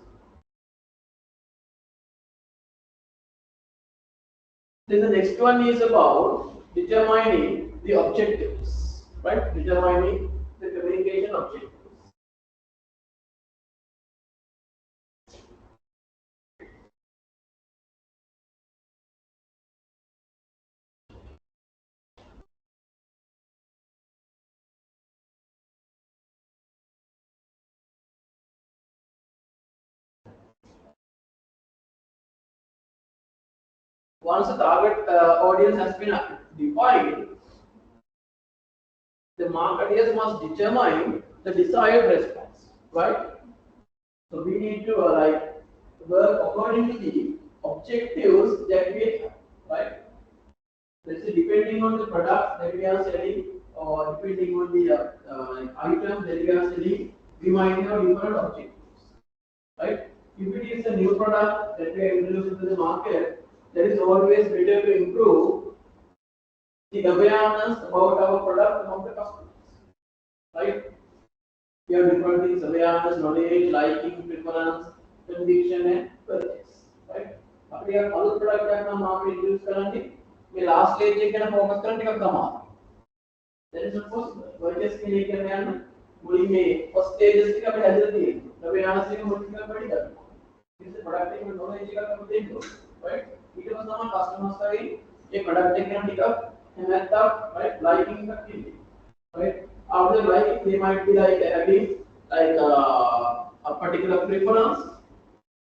Then the next one is about determining the objectives, right? Determining the communication objectives. Once the target audience has been defined, the marketers must determine the desired response, right? So we need to work according to the objectives that we have, right? Let's say depending on the products that we are selling or depending on the items that we are selling, we might have different objectives, right? If it is a new product that we are introducing to the market, that is always better to improve the awareness about our product among the customers, right? We have different things: awareness, knowledge, liking, preference, conviction, and purchase, right? After you have all product that हम market introduce करेंगे, ये last stage एक ना focus करने का कमाल. That is not possible. Purchase के लिए क्या करना? मुझे में first stage से का पहले जल्दी है. awareness से मुझे क्या पड़ी करना? जिससे product में knowledge का कम देख लो, right? It was not customers saying a product can pick up and at that right liking the feeling, right? After liking they might be like having a particular preference,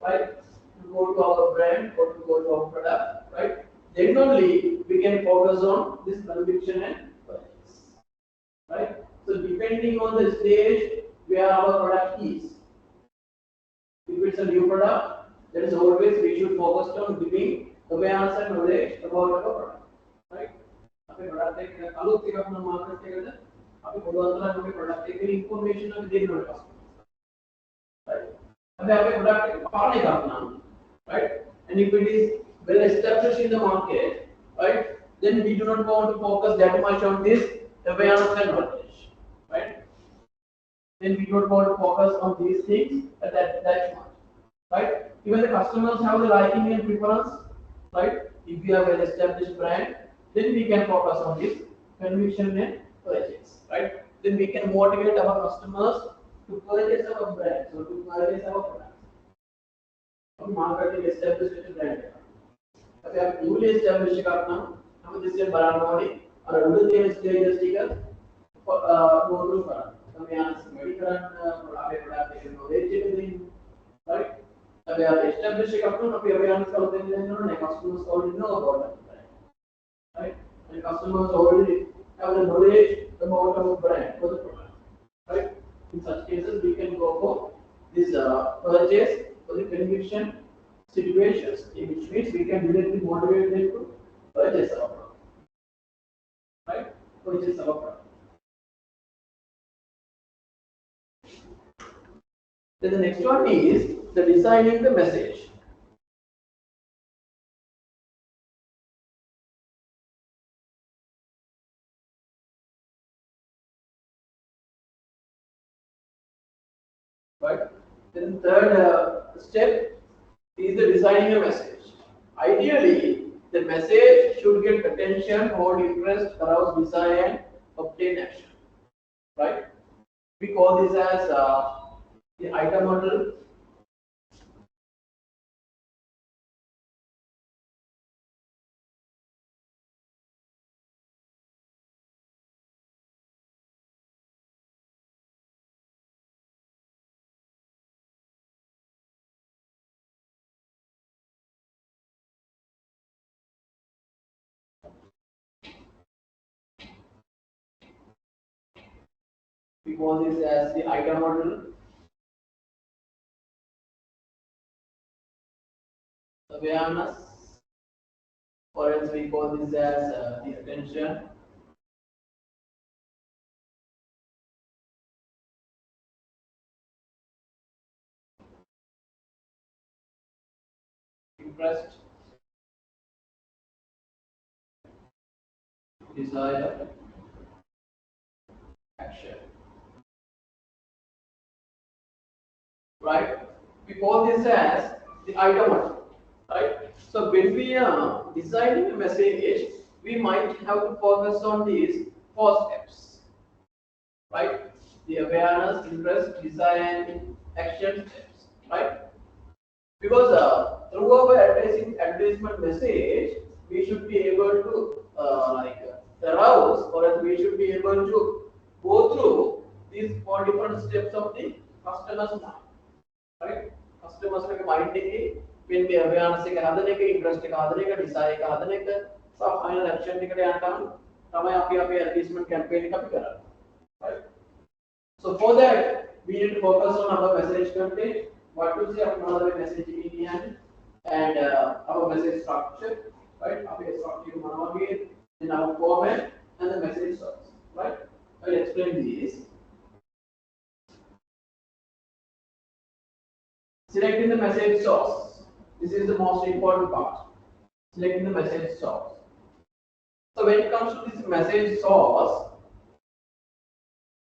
right, to go to our brand or to go to our product, right? Then only we can focus on this conviction and purchase, right? So depending on the stage where our product is, if it's a new product, that is always we should focus on giving awareness and knowledge about our product, right? අපේ product එක අලුත් එකක් නම් market එකකට අපි පුළුවන් තරම් අපේ product එකේ information අපි දෙන්න ඕනේ customer, right? අපි අපේ product එක පාන එකක් නම් right? And if it is well established in the market, right, then we do not want to focus that much on this awareness and knowledge, right? Then we don't want to focus on these things that much, right? Even the customers have the liking and preference, right? If we have an established brand, then we can focus on this conviction and purchase, right? Then we can motivate our customers to purchase our brands or to purchase our products. Marketing established brand. අපි අපි newly established එකක් නම් අපි දෙසියෙන් බලන්න ඕනේ අර උඩ තියෙන stages ටික go through කරන්න. අපි ආන්ස් වැඩි කරන්න අපේ product එක knowledge එක දෙන්න. right? අපි ආ establish එකක් නම් අපි awareness කවුද දෙන්න ඕනේ customers already know about that. Right? And customers already have the knowledge about our brand for the product. Right? In such cases we can go for this purchase for the conviction situations, which means we can directly motivate them to purchase our product. Right? Purchase our product. Then the next one is the designing the message. Right? Then the third step is the designing a message. Ideally, the message should get attention, hold interest, arouse desire, and obtain action. Right? We call this as the item model. We call this as the item model. Awareness, or else we call this as the attention. Interest, desire, action. Right? We call this as the item model. Right? So when we are designing a message, we might have to focus on these four steps. Right? The awareness, interest, desire, and action steps. Right? Because through our advertisement message, we should be able to arouse, or we should be able to go through these four different steps of the customer's mind. Right? Customers like mind when we awareness එක හදන එක, interest එක හදන එක, desire එක හදන එක, so final action එකට යනකම් තමයි අපි අපේ advertisement campaign එක අපි කරන්නේ. Right? So for that, we need to focus on our message content, what to say about the message in the end, and our message structure, right? Our structure monologue, then our format, and the message source, right? I'll explain these. Selecting the message source. This is the most important part. Selecting the message source. So when it comes to this message source,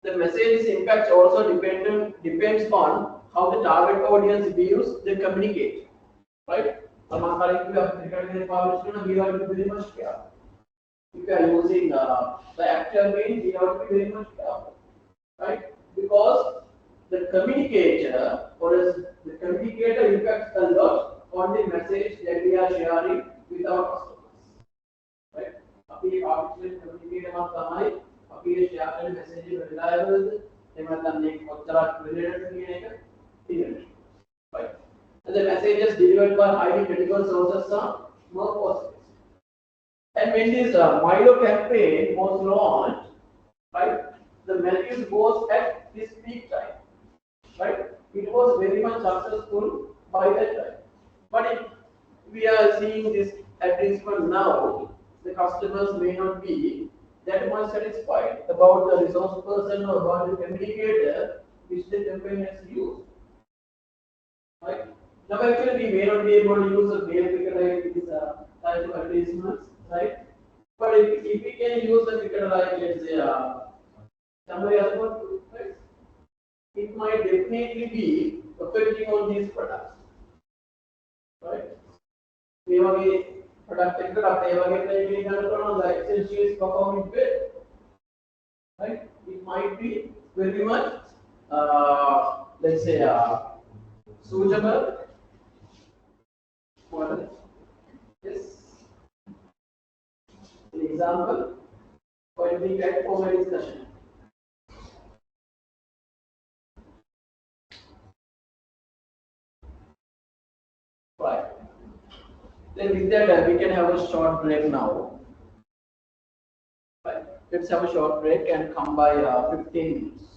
the message's impact also depends on how the target audience views the communicate. Right? We have to be very much careful. If you are using the actual means, we have to be very much careful. Right? Because the communicator the communicator impacts a lot on the message that we are sharing with our customers. Right? අපි artificial communicator માં තමයි අපි share කරන message එක reliable ද එහෙම නැත්නම් මේක කොච්චරක් related කියන එක තියෙනවා. Right? And the messages delivered by highly credible sources are more positive. And when this Milo campaign was launched, right, the message was at this peak time. Right? It was very much successful by that time. But if we are seeing this advertisement now, the customers may not be that much satisfied about the resource person or about the communicator which the campaign has used. Right? Now, actually, we may not be able to use a real cricket like these type of advertisements, right? But if we can use the cricket like, let's say, somebody else, right? It might definitely be affecting on these products, right? We have a product sector of the essentials performing well, right? It might be very much, let's say, suitable for this example when we get for my discussion. Right. Then with that, we can have a short break now. Right. Let's have a short break and come by 15 minutes.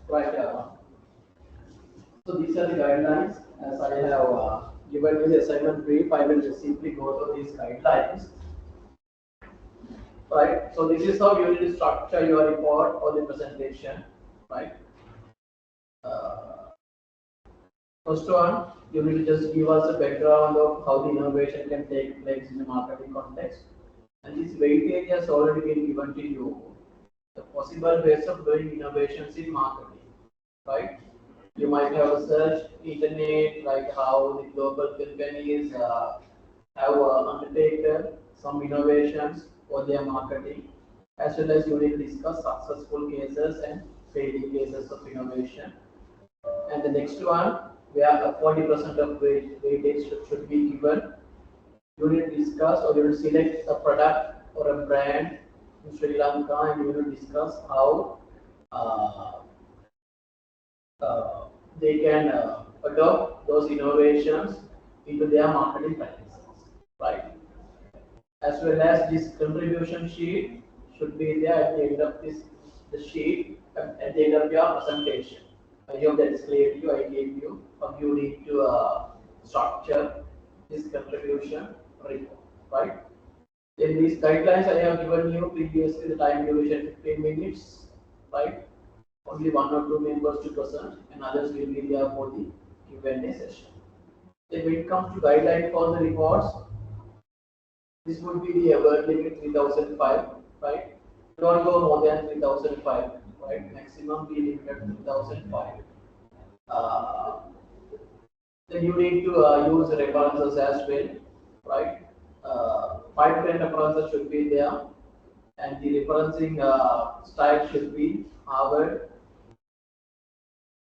Right. So these are the guidelines. As I have given you the assignment brief, I will just simply go through these guidelines. Right. So this is how you need to structure your report or the presentation. Right. Uh, First one, you need to just give us a background of how the innovation can take place in the marketing context. And this weightage has already been given to you. The possible ways of doing innovations in marketing, right? You might have searched internet, like how the global companies have undertaken some innovations for their marketing, as well as you will discuss successful cases and failing cases of innovation. And the next one, where 40% of weightage should be given. You will discuss or you will select a product or a brand in Sri Lanka, and you will discuss how uh, they can adopt those innovations into their marketing practices, right? As well as this contribution sheet should be there at the end of the sheet at the end of your presentation. I hope that is clear to you. I gave you how you need to structure this contribution report, right? In these guidelines, I have given you previously the time duration 15 minutes, right? Only one or two members to present, and others will be there for the Q&A session. Then when it comes to guideline for the reports, this would be the word limit 3005, right? Don't go more than 3005, right? Maximum be limited to 3005. Uh, then you need to use references as well, right? 5 to 10 references should be there, and the referencing style should be Harvard.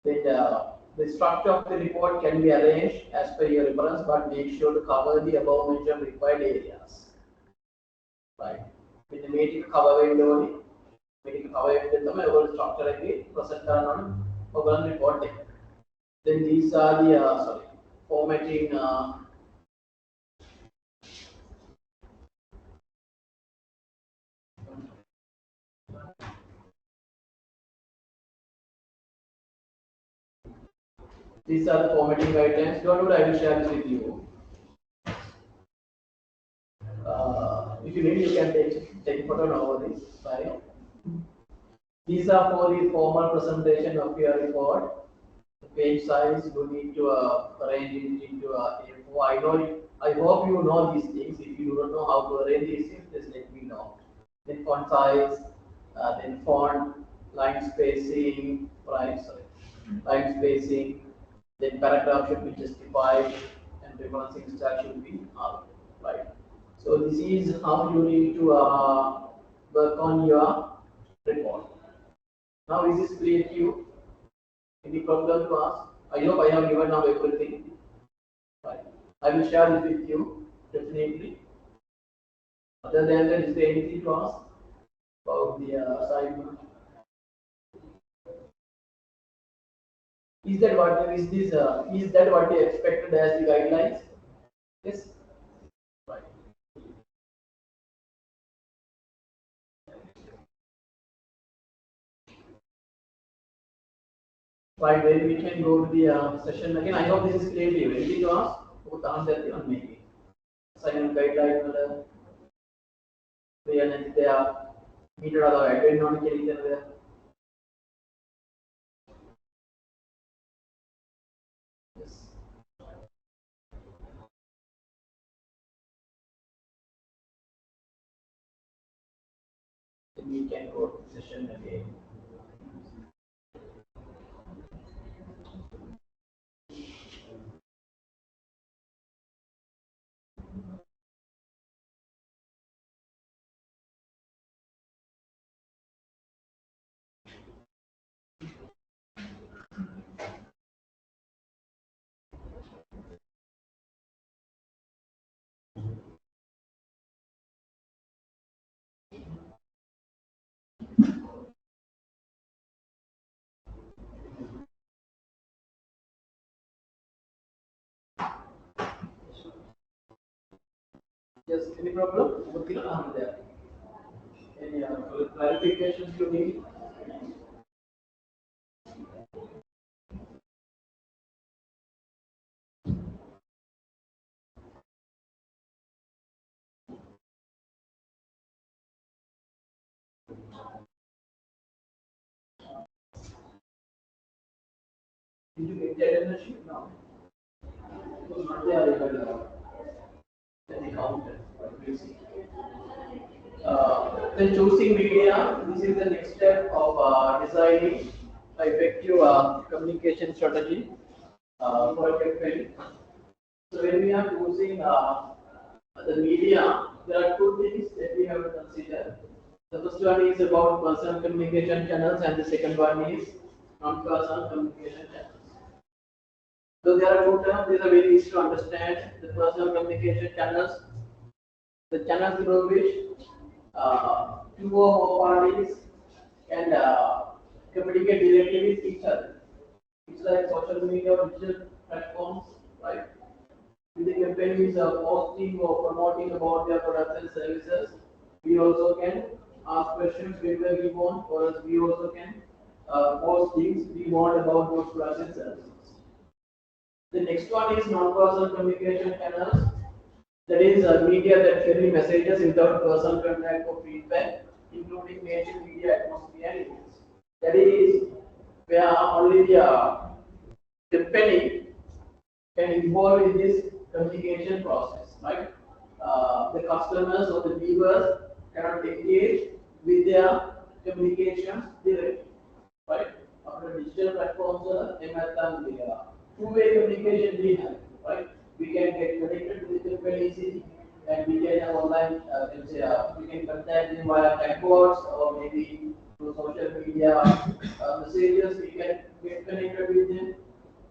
Then the structure of the report can be arranged as per your reference, but make sure to cover the above mentioned required areas, right? With the meeting cover window, meeting cover window, the overall structure again present on overall report. Then these are the formatting. These are the formatting guidelines. Don't worry, I will share this with you. If you need, you can take a photo over this. Right? These are for the formal presentation of your report. The page size you need to arrange it into A4. I hope you know these things. If you don't know how to arrange these things, just let me know. Then font size, then font, line spacing, right? Sorry, line spacing. Then paragraph should be justified, and referencing style should be out, right? So this is how you need to work on your report. Now is this clear to you? Any problem to ask? I hope I have given now everything. Right. I will share this with you definitely. Other than that, is there anything to ask about the assignment? Is that what is this? Is that what they expected as the guidelines? Yes. Right. Right. Then we can go to the session again. I hope this is clear to you. Anything to ask? About the answer maybe. Assignment guideline. They are meter or I don't know anything there. Yes. Then we can go to the session again. Yes, any problem? There. Any clarifications you need? Did you get that in the sheet now? It was not there in the counter. Then choosing media, this is the next step of designing effective communication strategy for a campaign. So when we are choosing the media, there are two things that we have to consider. The first one is about personal communication channels, and the second one is non-personal communication channels. So there are two terms. These are very easy to understand. The personal communication channels, the channels through which two or more parties can communicate directly with each other. It's like social media or digital platforms, right? With the companies posting or promoting about their products and services, we also can ask questions whenever we want, or else we also can post things we want about those products and services. The next one is non-personal communication channels. That is media that carry messages without personal contact or feedback, including mainstream media, atmosphere, and events. That is where only the company can involve in this communication process, right? The customers or the viewers cannot engage with their communications directly, right? After digital platforms, they have done the two-way communication we have, right? We can get connected with them very easily, and we can have online, let's say, we can contact them via chatbots or maybe through social media messages. We can get connected with them,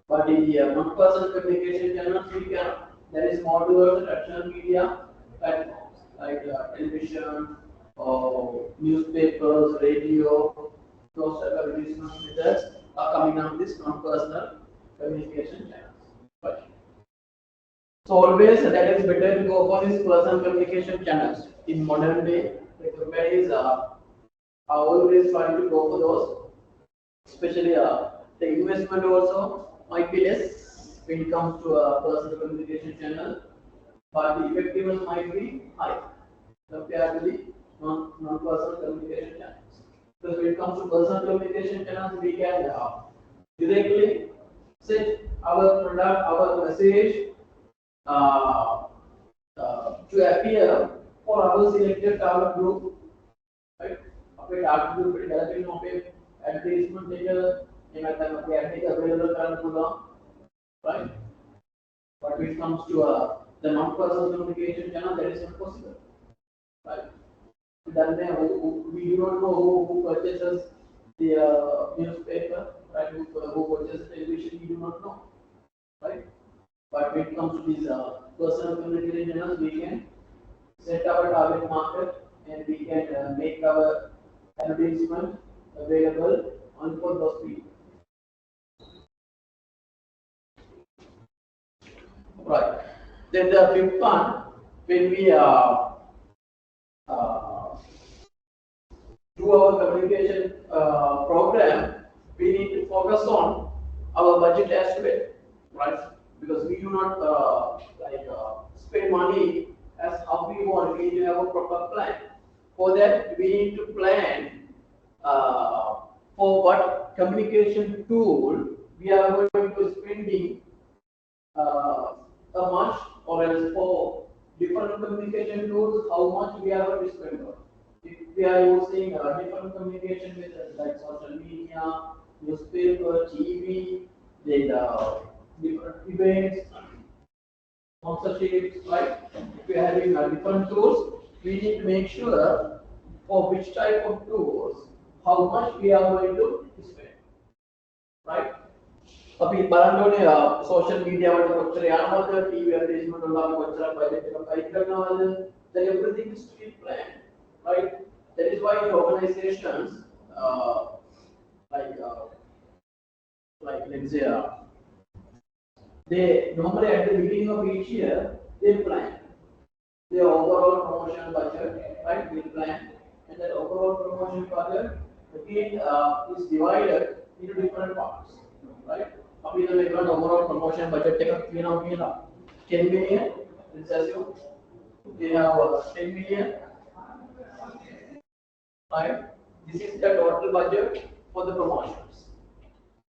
but in the non-personal communication channels, we can, there is more towards the traditional media platforms like television, or newspapers, radio, those type of advertisement methods are coming up with this non-personal communication channels. But so always that is better to go for these personal communication channels. In modern day, the companies are always trying to go for those, especially the investment also might be less when it comes to a personal communication channel, but the effectiveness might be high compared to the non-personal communication channels. Because when it comes to personal communication channels, we can directly set our product, our message uh, to appear for our selected target group, right? अपने target group पे डालते हैं वहाँ पे advertisement देकर ये मैं तक अपने एड अवेलेबल करना होगा, right? But when it comes to the non-personal communication channel, that is not possible, right? Then we do not know who purchases the newspaper, right? Who purchases television, we do not know, right? But when it comes to these personal communication channels, we can set our target market and we can make our advertisement available only for those people. Right. Then the fifth one, when we uh, do our communication program, we need to focus on our budget as well, right? Because we do not spend money as how we want. We need to have a proper plan. For that, we need to plan uh, for what communication tool we are going to spending a much, or else for different communication tools, how much we are going to spend on. If we are using different communication methods like social media, newspaper, TV, then different events, sponsorships, right? If we are having different tools, we need to make sure for which type of tools, how much we are going to spend, right? अभी बराबर ने social media वाले कोचर यार वाले TV advertisement वाला Kochhar budget का fight करना वाले then everything is to be planned, right? That is why the organizations like let's say they normally at the beginning of each year they plan the overall promotion budget, right? They plan, and that overall promotion budget again is divided into different parts, right? अभी तो लेकर overall promotion budget take up 10 million. Let's assume they have 10 million, right? This is the total budget for the promotions.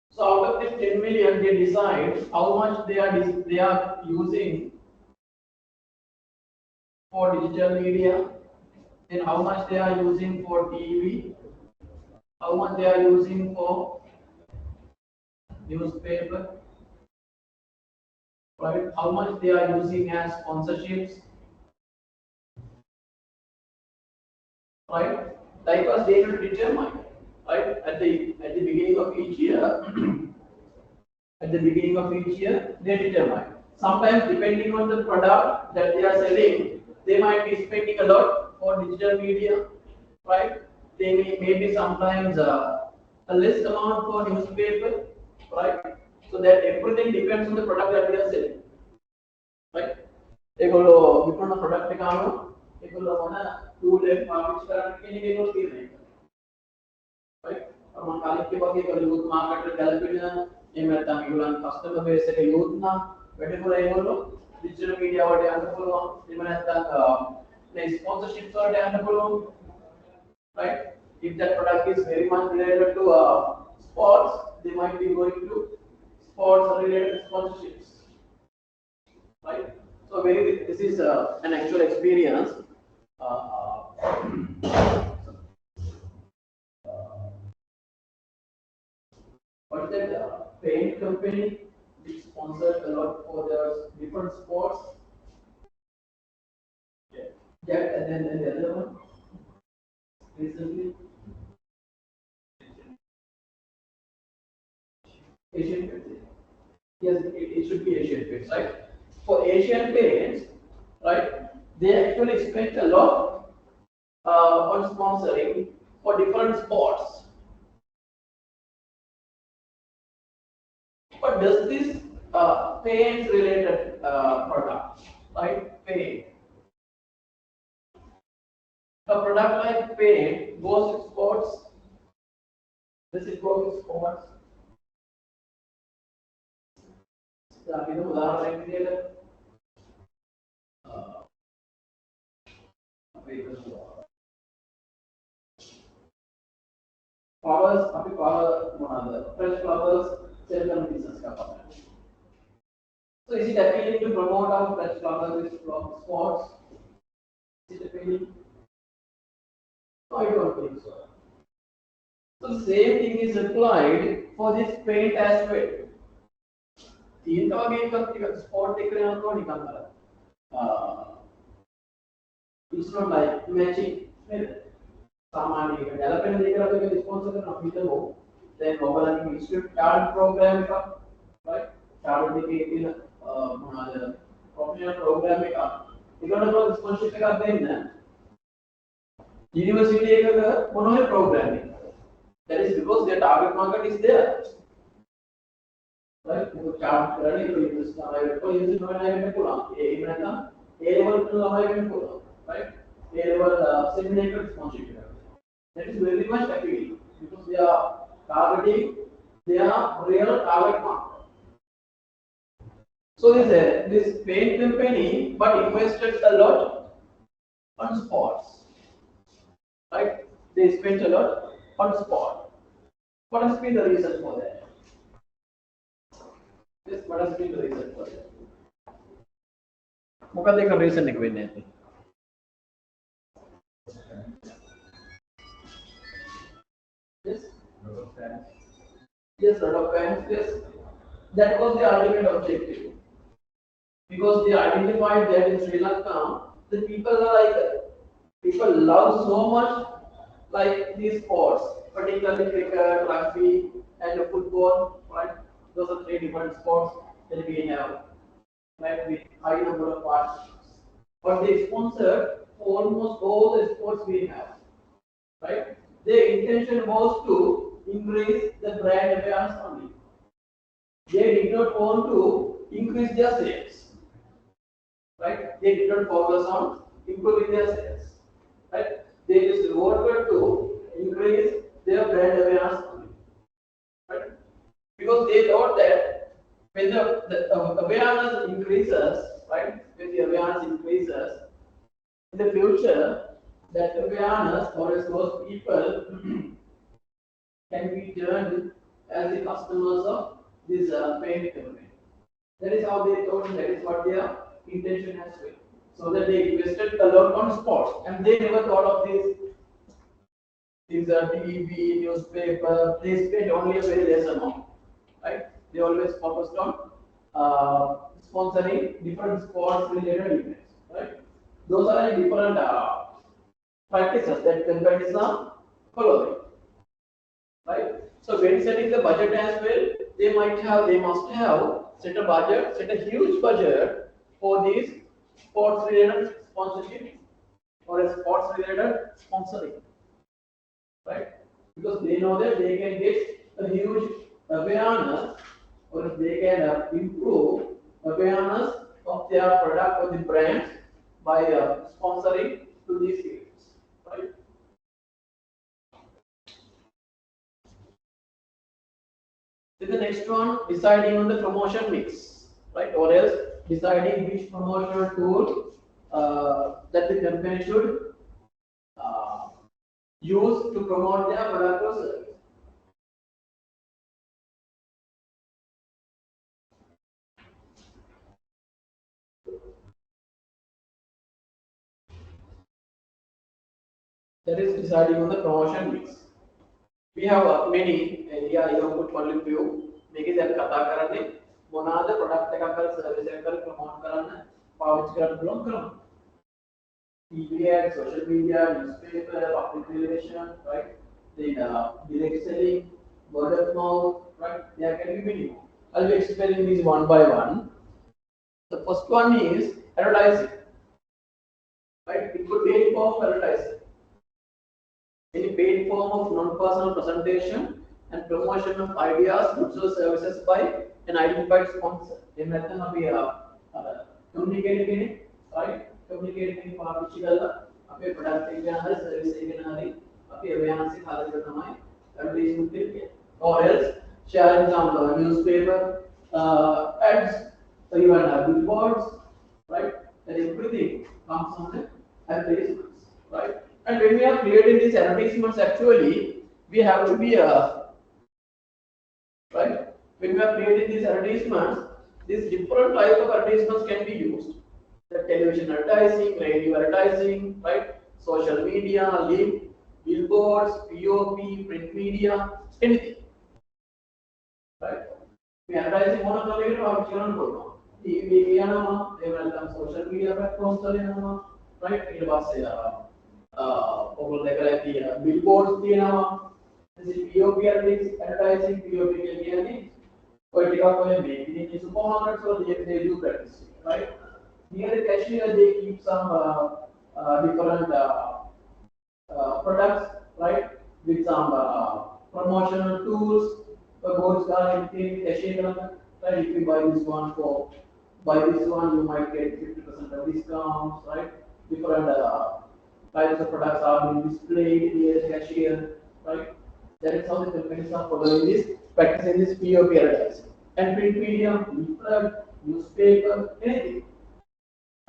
So out of this 10 million, they decide how much they are using for digital media, then how much they are using for TV, how much they are using for newspaper, right? How much they are using as sponsorships, right? Likewise, they will determine, right, at the beginning of each year at the beginning of each year, they determine. Sometimes, depending on the product that they are selling, they might be spending a lot for digital media, right? They may maybe sometimes a less amount for newspaper, right? So that everything depends on the product that they are selling, right? ඒගොල්ලෝ විකුණන product එක අනුව ඒගොල්ලෝ මොන tool එක පාවිච්චි කරන්න කියන එක ඒගොල්ලෝ තීරණය කරනවා. right? මම කලින් කිව්වා වගේ යූත් මාකට් එකට ගැලපෙන එහෙම නැත්නම් ඒගොල්ලන් කස්ටමර් බේස් එක යූත් නම් වැඩිපුර ඒගොල්ලෝ ඩිජිටල් මීඩියා වලට යන්න පුළුවන්. එහෙම නැත්නම් මේ ස්පොන්සර්ෂිප්ස් වලට යන්න පුළුවන්. right? If that product is very much related to sports, they might be going to sports related sponsorships. Right? So this is an actual experience. But that paint company which sponsored a lot for the different sports. Yeah, and then the other one recently. Asian Paints. Yes, it should be Asian Paints, right? For Asian Paints, right? They actually spent a lot on sponsoring for different sports. But does this paints related product, right? Paint. A product like paint goes to sports. Does it go to sports? Flowers, fresh flowers, sell business. So is it appealing to promote our fresh flowers with sports? Is it appealing? No, I don't think so. So the same thing is applied for this paint as well. Sport it's not like matching. Samani development දෙකකට sponsor කරන අපි හිතමු දැන් ඔයගොල්ලන්ගේ institute ටාලන්ට් programme එකක් right ටාලන්ට් එකේ තියෙන මොනවාද professional programme එකක් ඒකට ස්පොන්සර්ෂිප් එකක් දෙන්න යුනිවර්සිටි එකක මොනවද ප්‍රෝග්‍රෑම් එක that is because their target market is there right ඒක ටාලන්ට් කරන්නේ ඒක යුනිවර්සිටි තමයි ඒක යුනිවර්සිටි නෝනයි වෙන්න පුළුවන් ඒක නැත්නම් A level ළමයි වෙන්න පුළුවන් right A level semi-native sponsorship that is very much appealing because they are targeting their real target market. So this paint company but invested a lot on sports, right? They spent a lot on sport. What has been the reason for that? Yes, what has been the reason for that? මොකක්ද ඒක reason එක වෙන්නේ නැත්තේ? Yes. Yes, lot of fans. Yes, that was the ultimate objective. Because they identified that in Sri Lanka, the people love so much like these sports, particularly cricket, rugby, and football. Right? Those are three different sports that we have, right? With high number of participants. But they sponsored almost all the sports we have, right? Their intention was to increase the brand awareness only. They did not want to increase their sales, right? They did not focus on improving their sales, right? They just wanted to increase their brand awareness only, right? Because they thought that when the awareness increases, right? When the awareness increases, in the future, that awareness or those people can be turned as the customers of this paint company. That is how they thought, and that is what their intention has been. So that they invested a lot on sports, and they never thought of these TV, newspaper. They spent only a very less amount, right? They always focused on sponsoring different sports related events, right? Those are like different practices that companies are following, right? So when setting the budget as well, they must have set a budget, set a huge budget for these sports related sponsorship or a sports related sponsoring, right? Because they know that they can get a huge awareness or they can improve awareness of their product or the brand by sponsoring to these events, right? Then the next one, deciding on the promotion mix, right? Or else deciding which promotional tool that the company should uh, use to promote their product or service. That is deciding on the promotion mix. We have many here I have put only few මේකේ දැන් කතා කරන්නේ මොනවාද product එකක් කරලා service එකක් කරලා promote කරන්න පාවිච්චි කරන්න පුළුවන් ක්‍රම. TV ads, social media, newspaper, public relation, right? Then direct selling, word of mouth, right? There can be many. I'll be explaining these one by one. The first one is advertising, right? It could be any form of advertising, any paid form of non-personal presentation and promotion of ideas, goods or services by an identified sponsor. Then method of communicating, right? Communicating පාවිච්චි කරලා අපේ product එක ගැන හරි service එක ගැන හරි අපි awareness එක හදලා තමයි advertisement කියන්නේ. Or else sharing some newspaper ads or even billboards, right? And everything comes on the advertisements, right? And when we are creating these advertisements, actually we have to be right? When we are creating these advertisements, these different types of advertisements can be used. The television advertising, radio advertising, right? Social media, link, billboards, POP, print media, anything, right? We are advertising one of the later options. TV, social media platforms, right? It was billboards, this is POP advertising, POP or maybe in supermarkets or they do practice, right? Near the cashier, they keep some different products, right? With some promotional tools, goods, anything, cashier, right? If you buy this one you might get 50% of discounts, right? Different types of products are being displayed near the cashier, right? That is how the companies are following this, practicing this POP advertising. And print media, leaflet, newspaper, anything.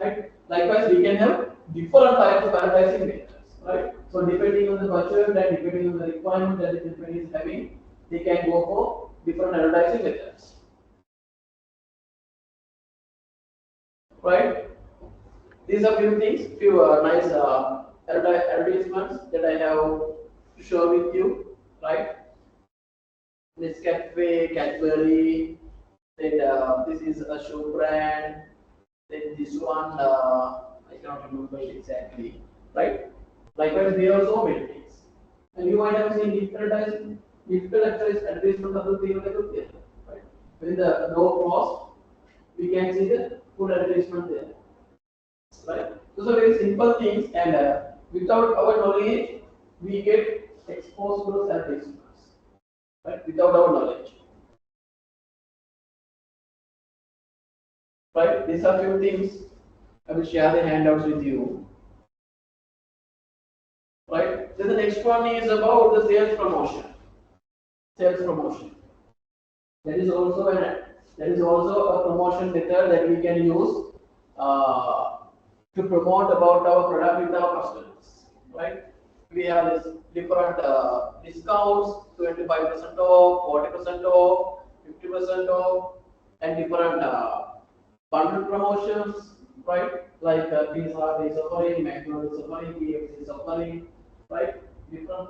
Right? Likewise, we can have different types of advertising methods. Right? So depending on the budget and depending on the requirement that the company is having, they can go for different advertising methods. Right? These are few things, few nice advertisements that I have to share with you. Right? This cafe, Cadbury, then this is a shoe brand, then this one, I cannot remember it exactly, right? Likewise, there are so many things. And you might have seen different advertisement of the thing, right? With the low cost, we can see the food advertisement there, right? Those are very simple things, and without our knowledge, we get exposed to those advertisements. Right, without our knowledge. Right, these are few things. I will share the handouts with you. Right, then the next one is about the sales promotion. Sales promotion. That is also a promotion method that we can use to promote about our product with our customers. Right. We have this different discounts, 25% off, 40% off, 50% off, and different bundle promotions, right? Like Pizza Hut is offering, McDonald's is offering, KFC is offering, right? Different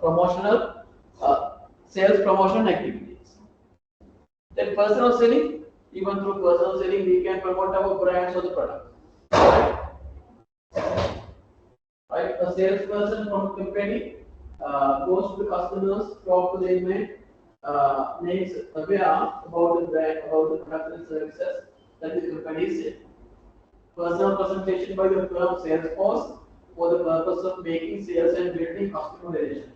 promotional sales promotion activities. Then personal selling, even through personal selling, we can promote our brands or the product. Right? A salesperson from a company goes to the customers, talk to them, makes aware about the brand, about the products and services that the company is selling. Personal presentation by the firm sales force for the purpose of making sales and building customer relationships.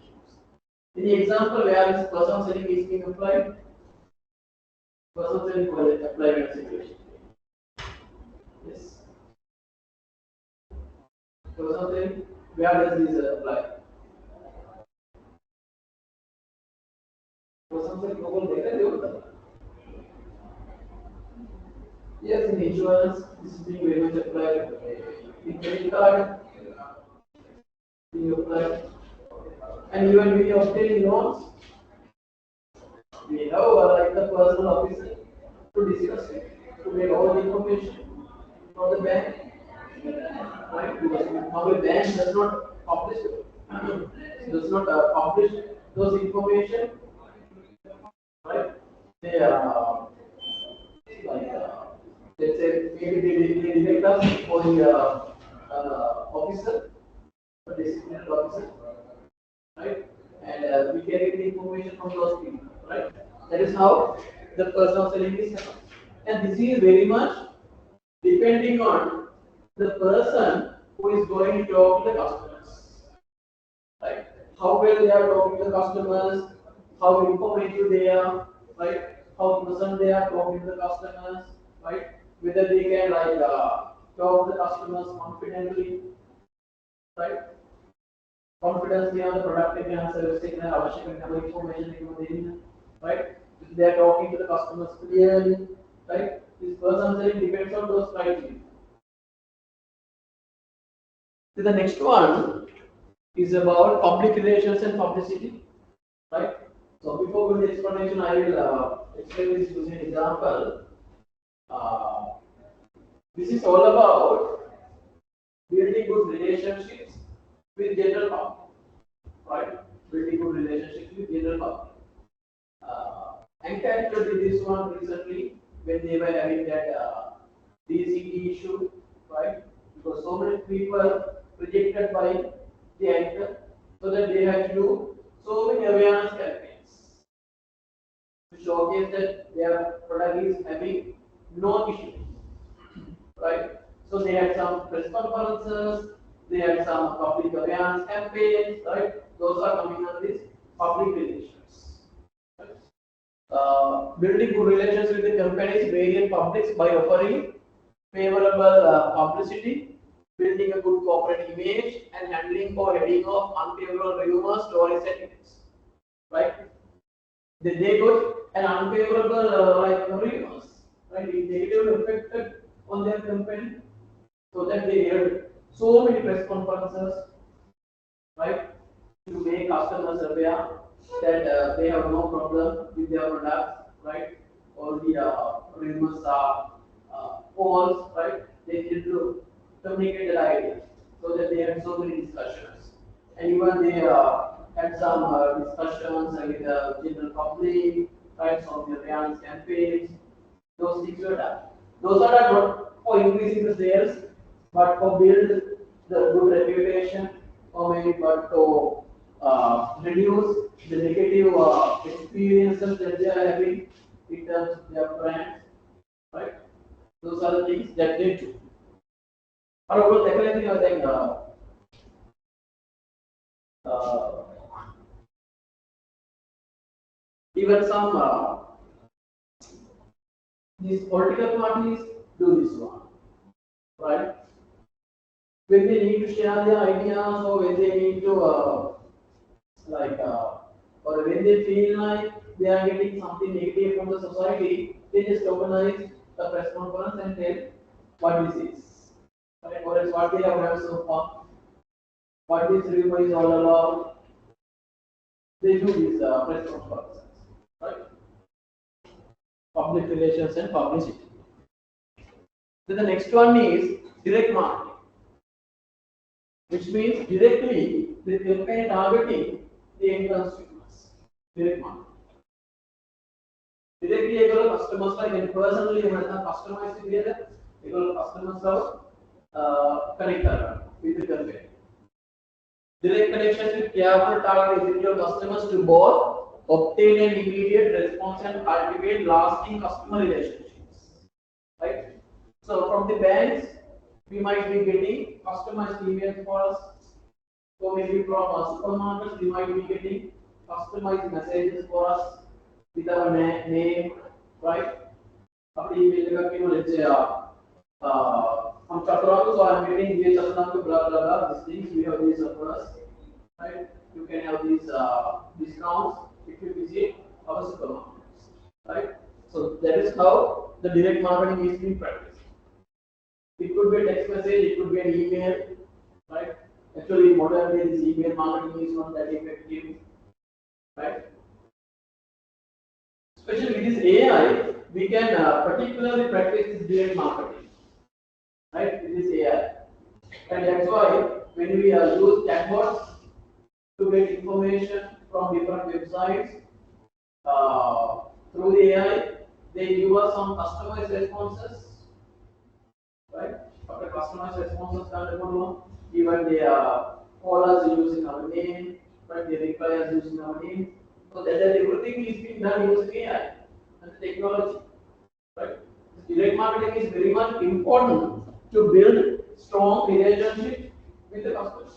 In the example where this personal selling is being applied, personal selling will apply in a situation. Yes. Personal selling, where does this apply? Personal selling global data. Yes, in insurance, this is being very much applied. In credit card, being applied. And even when you obtain loans, we have like the personal officer to discuss it, to make all the information for the bank, right? Because normally bank does not publish, publish those information, right? They like let's say maybe they direct us for the officer, a disciplinary officer, right? And we can get the information from those people, right? That is how the personal selling is happening. And this is very much depending on the person who is going to talk to the customers, right? How well they are talking to the customers, how informative they are, right? How pleasant they are talking to the customers, right? Whether they can like talk to the customers confidently, right? Confidence on the product and service and our information, right? If they are talking to the customers clearly, right? This person selling depends on those criteria. So the next one is about public relations and publicity, right? So before going to explanation, I will explain this using an example. Uh, this is all about building good relationships with general public, right? Building good relationships with general public. Lanka did this one recently when they were having that DCT issue, right? Because so many people rejected by the anchor, so that they had to do so many awareness campaigns to showcase that their product is having no issues, right? So they had some press conferences, they had some public awareness campaigns, right? Those are coming under this public relations. Right? Building good relations with the companies, various publics by offering favorable publicity, building a good corporate image, and handling or heading off unfavorable rumors, stories, and events. Right? They got an unfavorable like rumors, right? It negatively affected on their company, so that they held so many press conferences, right, to make customers aware that they have no problem with their products, right? All the rumors are false, right? They need to communicate that idea, so that they had so many discussions, and even they had some discussions with the general public, right? Some awareness campaigns, those things were done. Those are not for increasing the sales, but for build the good reputation, or maybe but to reduce the negative experiences that they are having in terms of their brands, right? Those are the things that they do. However, definitely I think uh, even some these political parties do this one, right? When they need to share their ideas, or when they need to like or when they feel like they are getting something negative from the society, they just organize a press conference and tell what this is, right? Or else what they have done so far, what this rumor is all about. They do these press conferences, right? Public relations and publicity. Then the next one is direct marketing, which means directly the campaign targeting the end consumers. Direct marketing. Directly able customers like in personally customers together, able customers are connected with the company. Direct connections with careful targeting individual customers to both obtain an immediate response and cultivate lasting customer relationships. Right? So from the banks, we might be getting customized emails for us. So maybe from supermarkets, we might be getting customized messages for us with our name, right? After email, let's say, from Chaturanga, so I'm getting this Chaturanga, blah blah blah. These things we have these for us, right? You can have these discounts if you visit our supermarkets, right? So that is how the direct marketing is being practiced. It could be a text message, it could be an email, right? Actually, modern day this email marketing is not that effective, right? Especially with this AI, we can particularly practice this direct marketing, right? With this AI, and that's why when we use chatbots to get information from different websites through the AI, they give us some customized responses, right? After customized responses are available, even they call us using our name, right? They reply us using our name. So that everything is being done using AI and technology, right? Direct marketing is very much important to build strong relationship with the customers,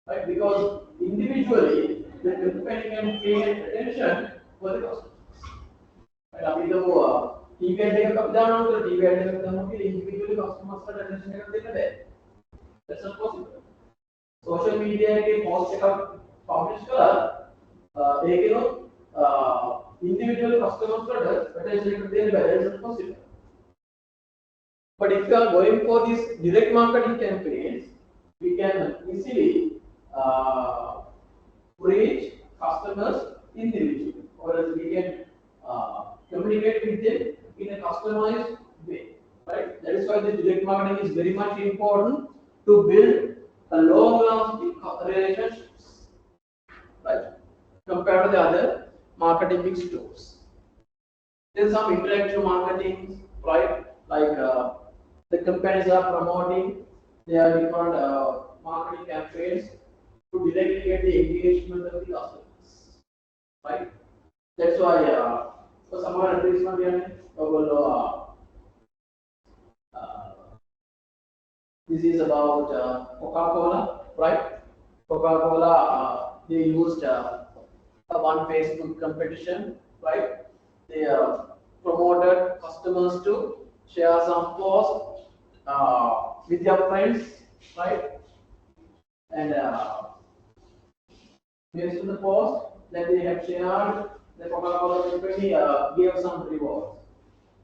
right? Because individually the company can pay attention for the customers. अभी तो TV ad का कब्जा ना तो TV ad का कब्जा कि individually customers का अटेंशन का देना है that's not possible social media के पोस्ट का पब्लिश कर एक नो इंडिविजुअल कस्टमर्स का अटेंशन का देना है that's not possible but if you are going for these direct marketing campaigns we can easily reach customers individually or else we can communicate with them in a customized way, right? That is why the direct marketing is very much important to build a long-lasting relationships, right? Compared to the other marketing mix tools. Then some interactive marketing, right? Like the companies are promoting their different marketing campaigns to directly get the engagement of the customers, right? That's why so someone advertisement this is about Coca-Cola, right? Coca-Cola they used one Facebook competition, right? They promoted customers to share some posts with their friends, right? And based on the post that they have shared, the Coca-Cola company gave some rewards.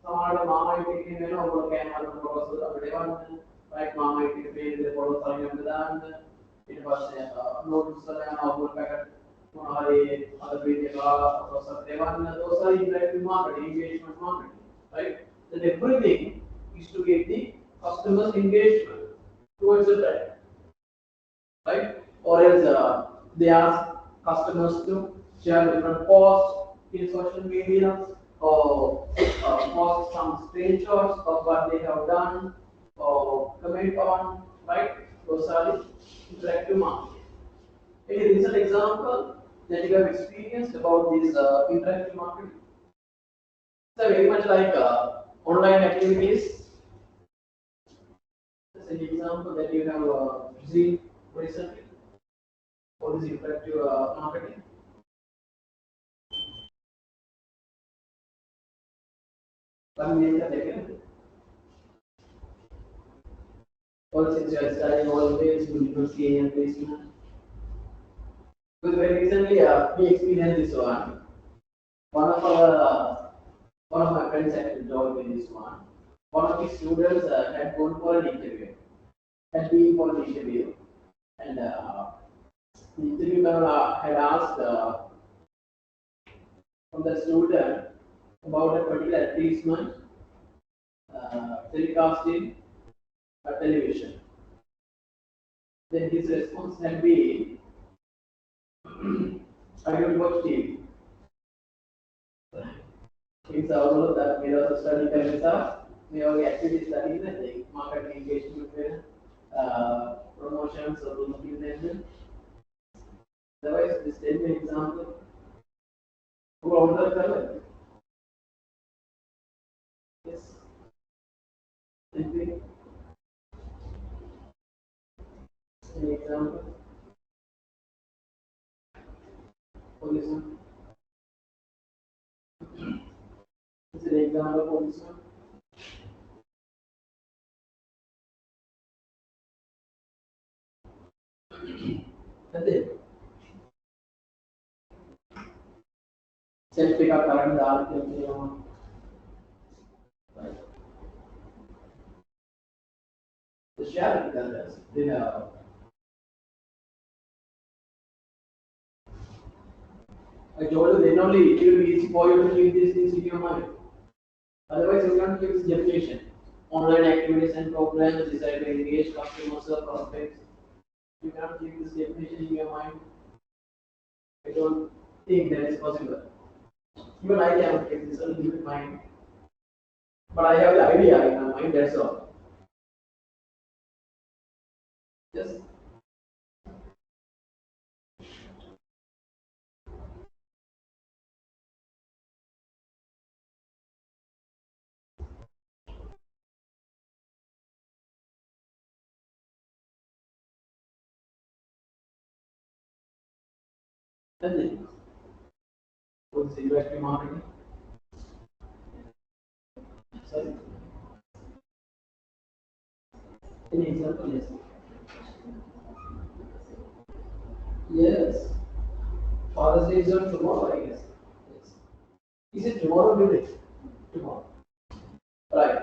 Some are the mama taking over can have the products of the one, right? Mama taking the products of the done. It was notice of packet. Other video, those are interactive marketing, engagement marketing, right? Then everything is to get the customers engagement towards the brand, right? Or else they ask customers to share different posts in social media or post some screenshots of what they have done or comment on, right? Those are the interactive marketing. Any recent example that you have experienced about this interactive marketing? So very much like online activities. That's an example that you have seen recently for this interactive marketing. Or since you are studying always, you will see any placement. Because very recently we experienced this one. One of my friends actually told me this one. One of his students had gone for an interview, had been for an interview, and the interviewer had asked from the student about a particular advertisement telecast in television. Then his response had been, I don't watch TV. It's all that we also study Kalisa, we have activity study the market engagement promotions or looking. Otherwise, this tell me example. Who order color? Yes. Anything? Any example for this one? Is an example for this one? And then self pick up current the sharing colors. Then I told you then only it will be easy for you to keep these things in your mind. Otherwise, you can't keep this definition. Online activities and programs designed to engage customers or prospects. You can't keep this definition in your mind. I don't think that is possible. Even I can keep this only in mind. But I have the idea in my mind, that's all. Yes. And then, what's industry marketing? Sorry. Any example? Yes. Yes. Father's Day is on tomorrow, I guess. Yes. Is it tomorrow or today? Tomorrow. Right.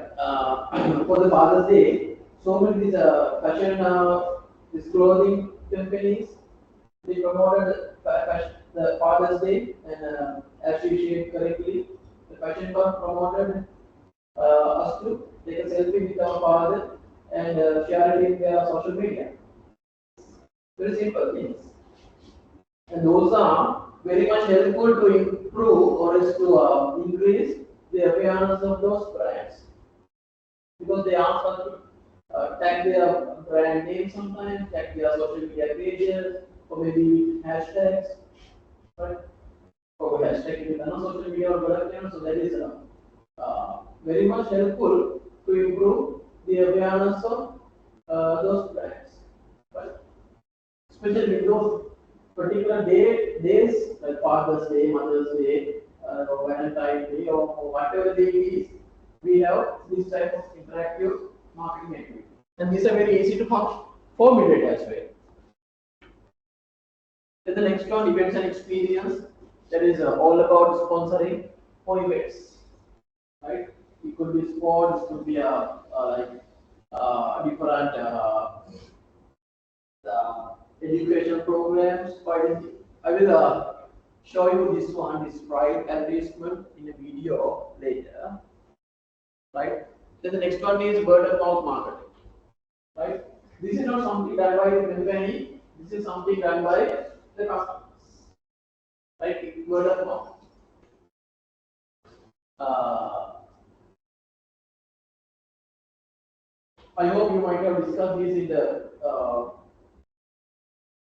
For the Father's Day, so many these fashion, these clothing companies, they promoted the Father's Day, and as you shared correctly, the fashion firm promoted us to take a selfie with our father and share it in their social media. Very simple things. And those are very much helpful to improve or is to increase the awareness of those brands, because they ask us to tag their brand name sometimes, tag their social media pages, or maybe hashtags, right? Or hashtag with another social media or whatever, so that is very much helpful to improve the awareness of those brands, right? Especially in those particular days like Father's Day, Mother's Day, or Valentine's Day, or whatever day it is, we have this type of interactive marketing activity. And these are very easy to formulate as well. Then the next one, events and experience, that is all about sponsoring for events, right? It could be sports, it could be like different education programs. I will show you this one, this pride advertisement in a video later, right? Then the next one is word of mouth marketing, right? This is not something done by the company, this is something done by the customers, right? Word of mouth. Uh, I hope you might have discussed this in the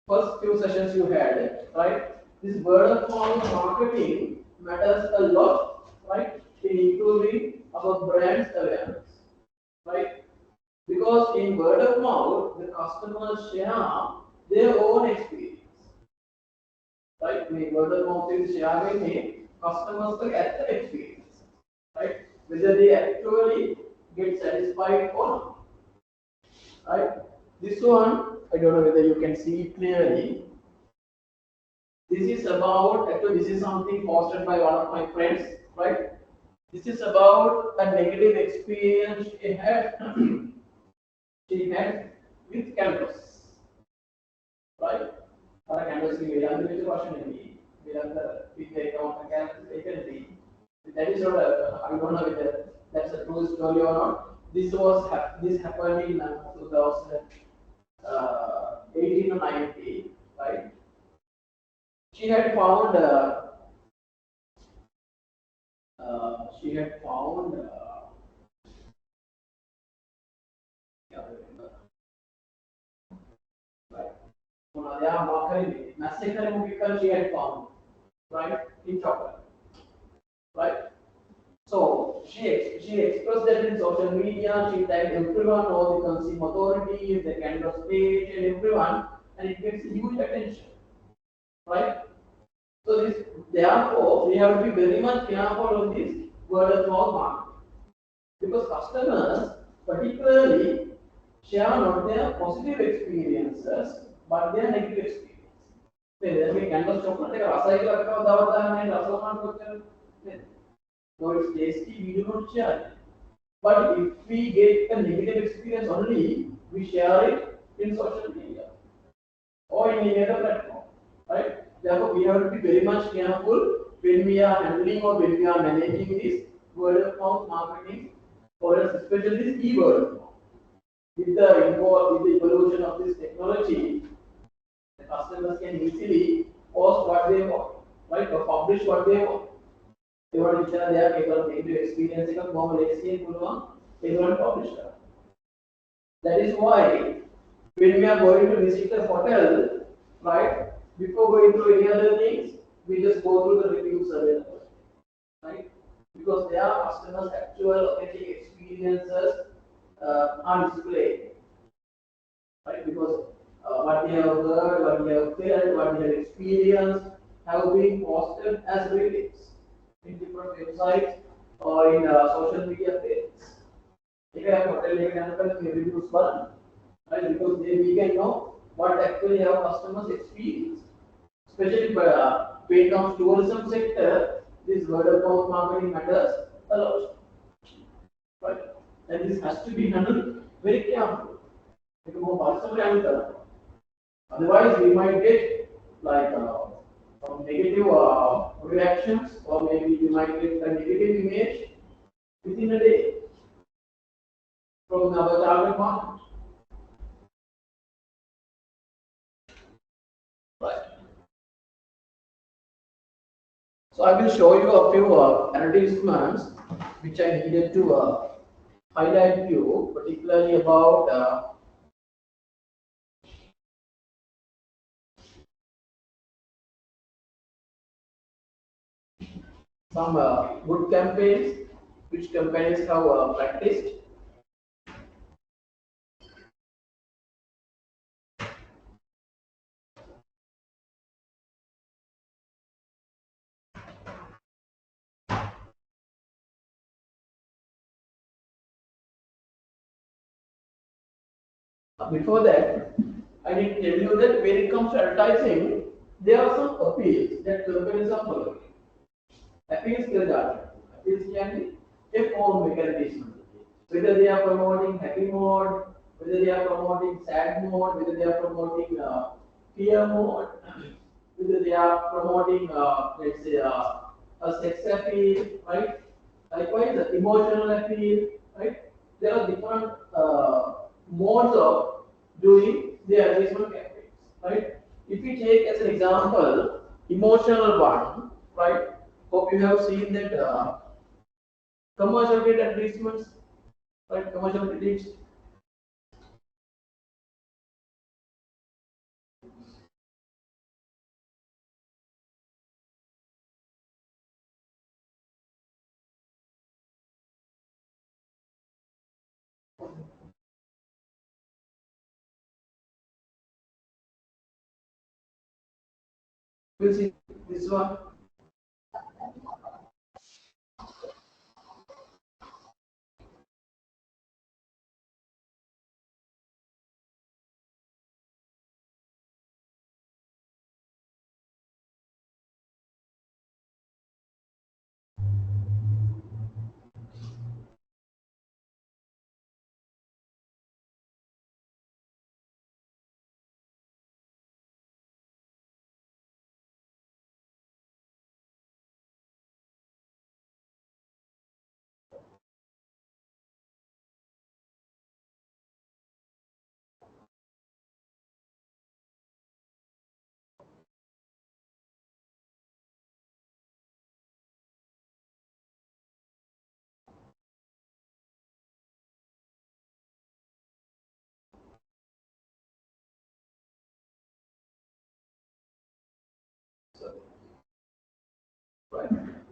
first few sessions you had, right? This word of mouth marketing matters a lot, right? In improving our brand's awareness, right? Because in word of mouth, the customers share their own experience, right? When word of mouth is sharing it, customers will get the experience, right? Whether they actually get satisfied or not, right? This one, I don't know whether you can see it clearly. This is about, actually, this is something posted by one of my friends, right? This is about a negative experience she had, she had with campus, right? Our campus is very question we have the big account and campus vacancy. That is not a, I don't know whether that's a true story or not. This happened in 2018 or 19, right? She had found she had found yeah, right. Massacre movie she had found, right, in chocolate. right? So she expressed that in social media. She tagged everyone, all the consumer authorities, the candidate stage, and everyone, and it gets huge attention, right? So this, therefore, we have to be very much careful on this word of mouth marketing because customers, particularly, share not their positive experiences but their negative experience. මේ canvas chocolate එක රසයි කියලා අපිව දවල් දාන්නේ රසවුණාට කොච්චර නේද? So it's tasty, we do not share it. But if we get a negative experience only, we share it in social media or in any other platform, right? Therefore, we have to be very much careful when we are handling or when we are managing this word of mouth marketing, or especially this e-word of mouth. With the evolution of this technology, the customers can easily post what they want, right, or publish what they want. They want to share their negative experience එකක් කොහොම ලේසියෙන් පුළුවන් ඒගොල්ලන්ට publish කරන්න. That is why when we are going to visit a hotel, right, before going through any other things, we just go through the reviews available, right? Because their customers' actual authentic experiences are displayed, right? Because what they have heard, what they have felt, what they have experienced have been posted as ratings in different websites or in social media pages. If I have hotel reviews බලන්න, right? Because then we can know what actually our customers experience. Especially when it comes to tourism sector, this word of mouth marketing matters a lot, right? And this has to be handled very carefully. More personally handled. Otherwise, we might get like negative reactions, or maybe we might get a negative image within a day from our target market. Right. So I will show you a few advertisements which I needed to highlight you, particularly about some good campaigns which companies have practiced. Before that, I need to tell you that when it comes to advertising, there are some appeals that companies are following. Appeals can be a form mechanism. Whether they are promoting happy mode, whether they are promoting sad mode, whether they are promoting fear mode, whether they are promoting, let's say, a sex appeal, right? Likewise, the emotional appeal, right? There are different modes of doing the advertisement campaigns, right? If we take as an example, emotional one, right? Hope you have seen that commercial grade advertisements, right? Commercial grades. We'll see this one.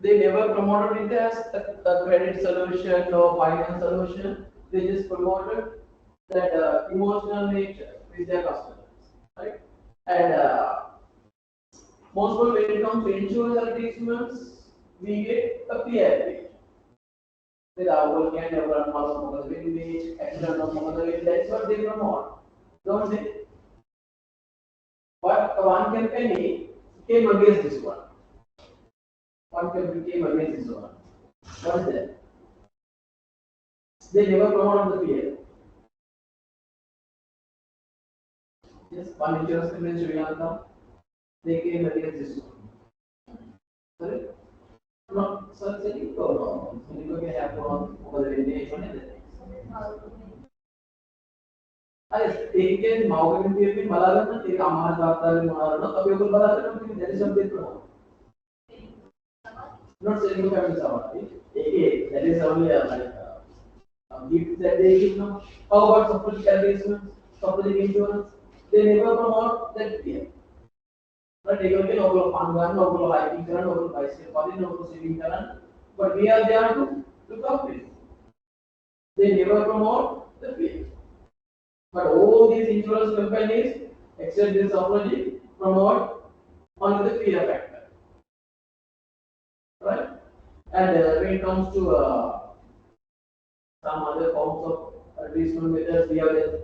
They never promoted it as a credit solution or finance solution. They just promoted that emotional nature with their customers, right? And most of when it comes to insurance advertisements, we get a PIP. With our can never run village, accident of village, that's what they promote, don't they? But one company came against this one. One company came against this one. What is that? They never promoted the PIP. Yes, one insurance company in Sri Lanka, they came against this one. Sorry? No, sir, Srilanka no. Srilanka can have over the nation. एक के mountain पे भी मला ना एक आम्हाला जाता है मारा ना अभी कोई बता सकता है कि there is something wrong. Not selling family somebody. एक that is only like gift that they give no. How about support advertisements, support insurance? They never promote that fear. But they don't know about pangan, no about hiking, no about bicycle, no about swimming, but we are there to look after it. They never promote the fear. But all these insurance companies, except this apology, promote only the fear factor, right? And when it comes to some other forms of advertisement methods, we have this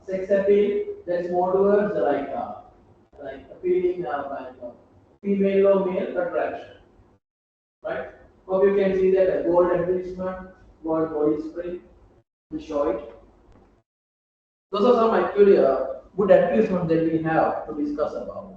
sex appeal. That's more towards like appealing female or male attraction, right? Hope you can see that gold advertisement, gold body spray, we show it. Those are some actually good advertisements that we have to discuss about.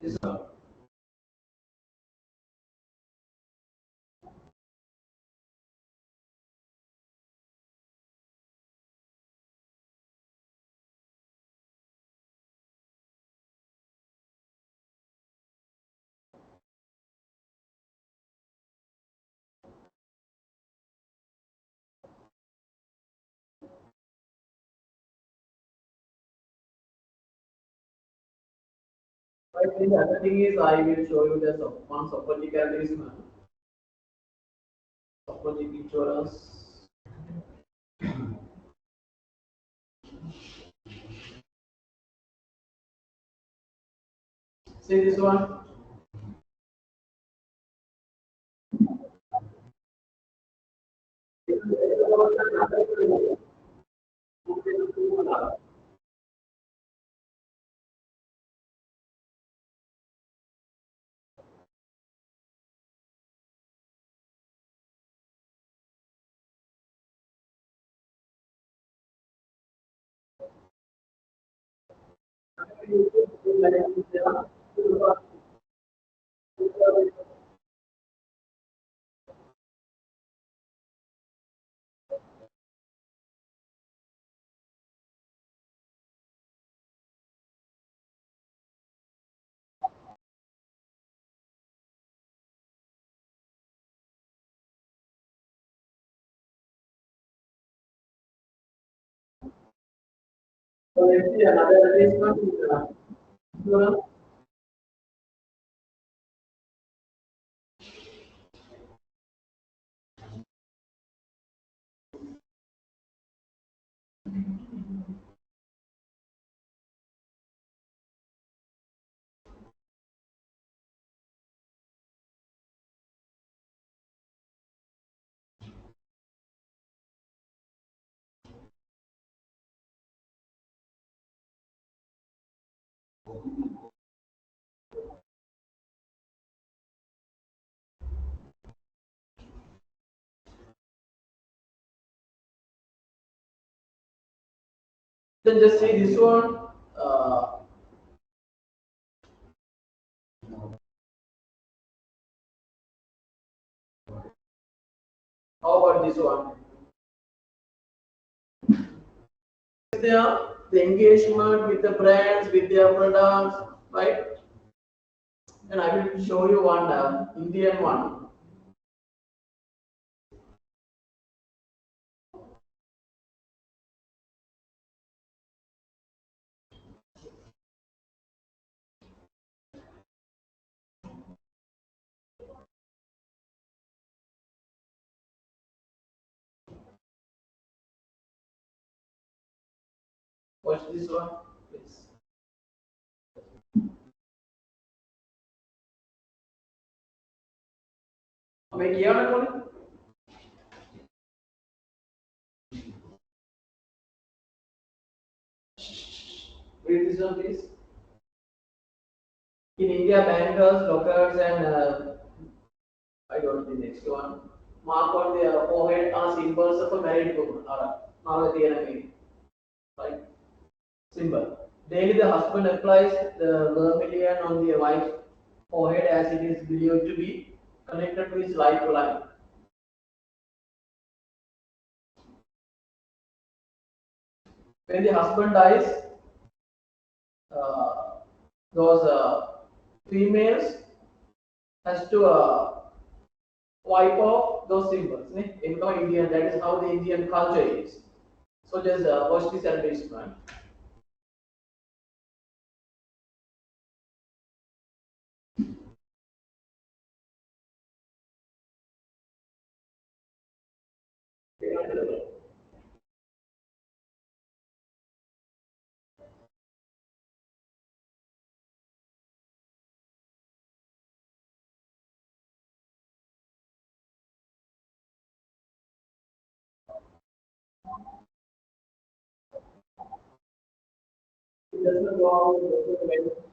This I think the other thing is I will show you the one support advertisement, support insurance. See this one. So let's see another advertisement. Insurance. Then just say this one. Uh, how about this one? The engagement with the brands, with their products, right? And I will show you one Indian one. Watch this one, please. Make here on read this one, please. In India, bankers, lockers, and I don't know the next one. Mark on their forehead are symbols of a married woman. Right? Symbol. Daily, the husband applies the vermilion on the wife's forehead as it is believed to be connected to his lifeline. When the husband dies, uh, those females has to wipe off those symbols. In Indian, that is how the Indian culture is. So just watch this advertisement. It doesn't go out.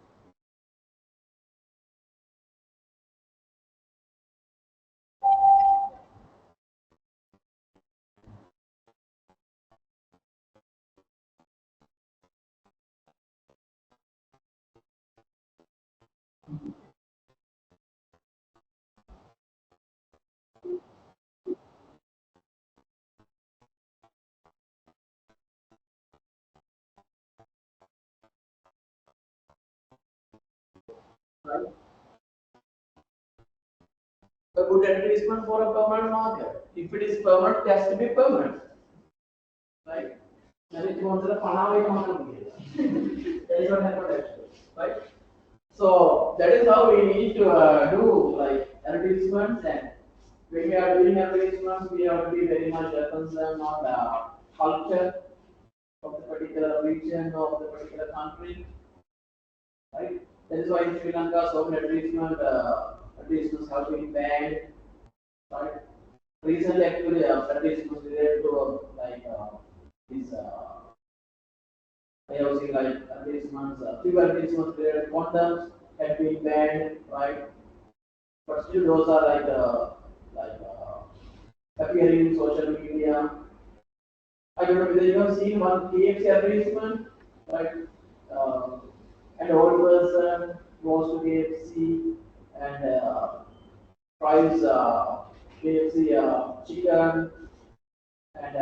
Right? A good advertisement for a permanent market. If it is permanent, it has to be permanent. Right? And it wants a Panavi market. That is what happened actually. Right? So that is how we need to do like advertisements, and when we are doing advertisements, we have to be very much concerned on the culture of the particular region of the particular country, right? That is why in Sri Lanka, so many advertisements have been banned, right? Recently, actually, advertisements related to this. I have seen like advertisements, few advertisements related to condoms have been banned, right? But still, those are like appearing in social media. I don't know whether you have seen one KFC advertisement, right? Uh, an old person goes to KFC and fries KFC chicken, and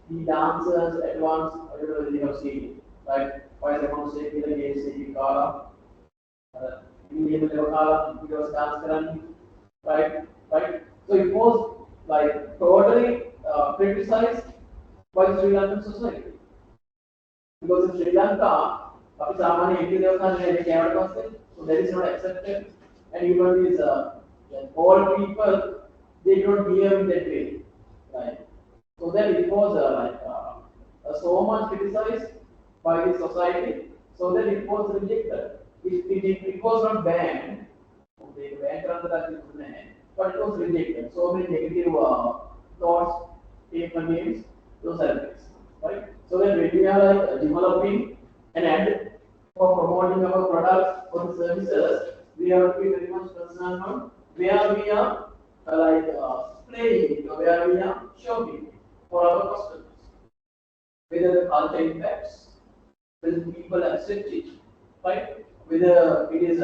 he dances at once. I don't know whether you have seen it, right? For example, say KFC Kala, Indian Kala, he was dancing, right? So it was like totally criticized by the Sri Lankan society. Because in Sri Lanka, අපි සාමාන්‍ය ඉන්දිය දේවතාවුන් කැමරට පස්සේ, so that is not accepted, and even these old people, they don't behave in that way, right? So then it was so much criticized by the society, so then it was rejected. It was not banned, they banned but it was rejected. So many negative thoughts came against those elements, right? So then when we are like developing an ad, for promoting our products or services, we have to be very much concerned on where we are playing, where we are shopping for our customers, whether the culture impacts, whether people accept it, right? Whether it is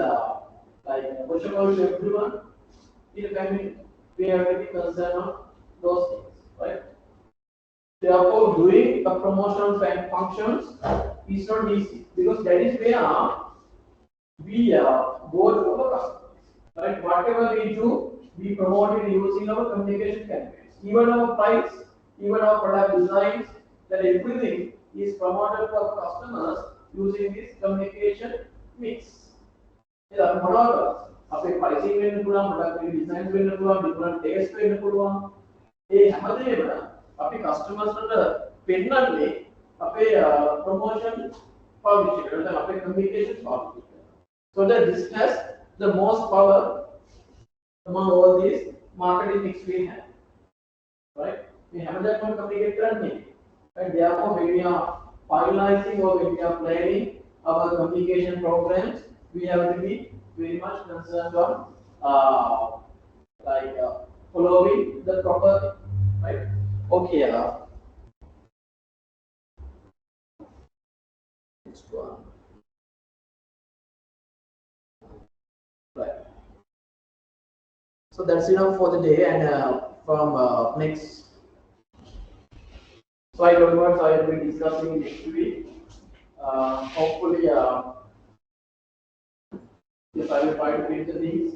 pushable to everyone in the community, we have to be concerned on those things, right? Therefore, doing a promotional functions is not easy because that is where we go to our customers. Right? Whatever we do, we promote it using our communication campaigns. Even our price, even our product designs, that everything is promoted to our customers using this communication mix. Yeah, monotonous. අපේ pricing වෙන්න පුළුවන්, product designs වෙන්න පුළුවන්, different taste වෙන්න පුළුවන්. ඒ හැමදේම අපි customers වලට පෙන්නන්නේ අපේ promotion පාවිච්චි කරලා දැන් අපේ communication පාවිච්චි කරලා. So that this has the most power among all these marketing mix we have. Right? We have that one communicate currently. And therefore, when we are finalizing or when we are planning our communication programs, we have to be very much concerned on following the proper, right? Okay. Next one. Right. So that's enough for the day, and from next slide onwards, I will be discussing next week. Hopefully, yes, I will try to finish the things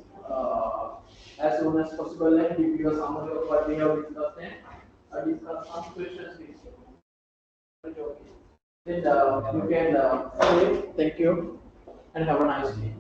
as soon as possible and give you a summary of what we have discussed and discuss some questions with you. Then you can say thank you and have a nice day.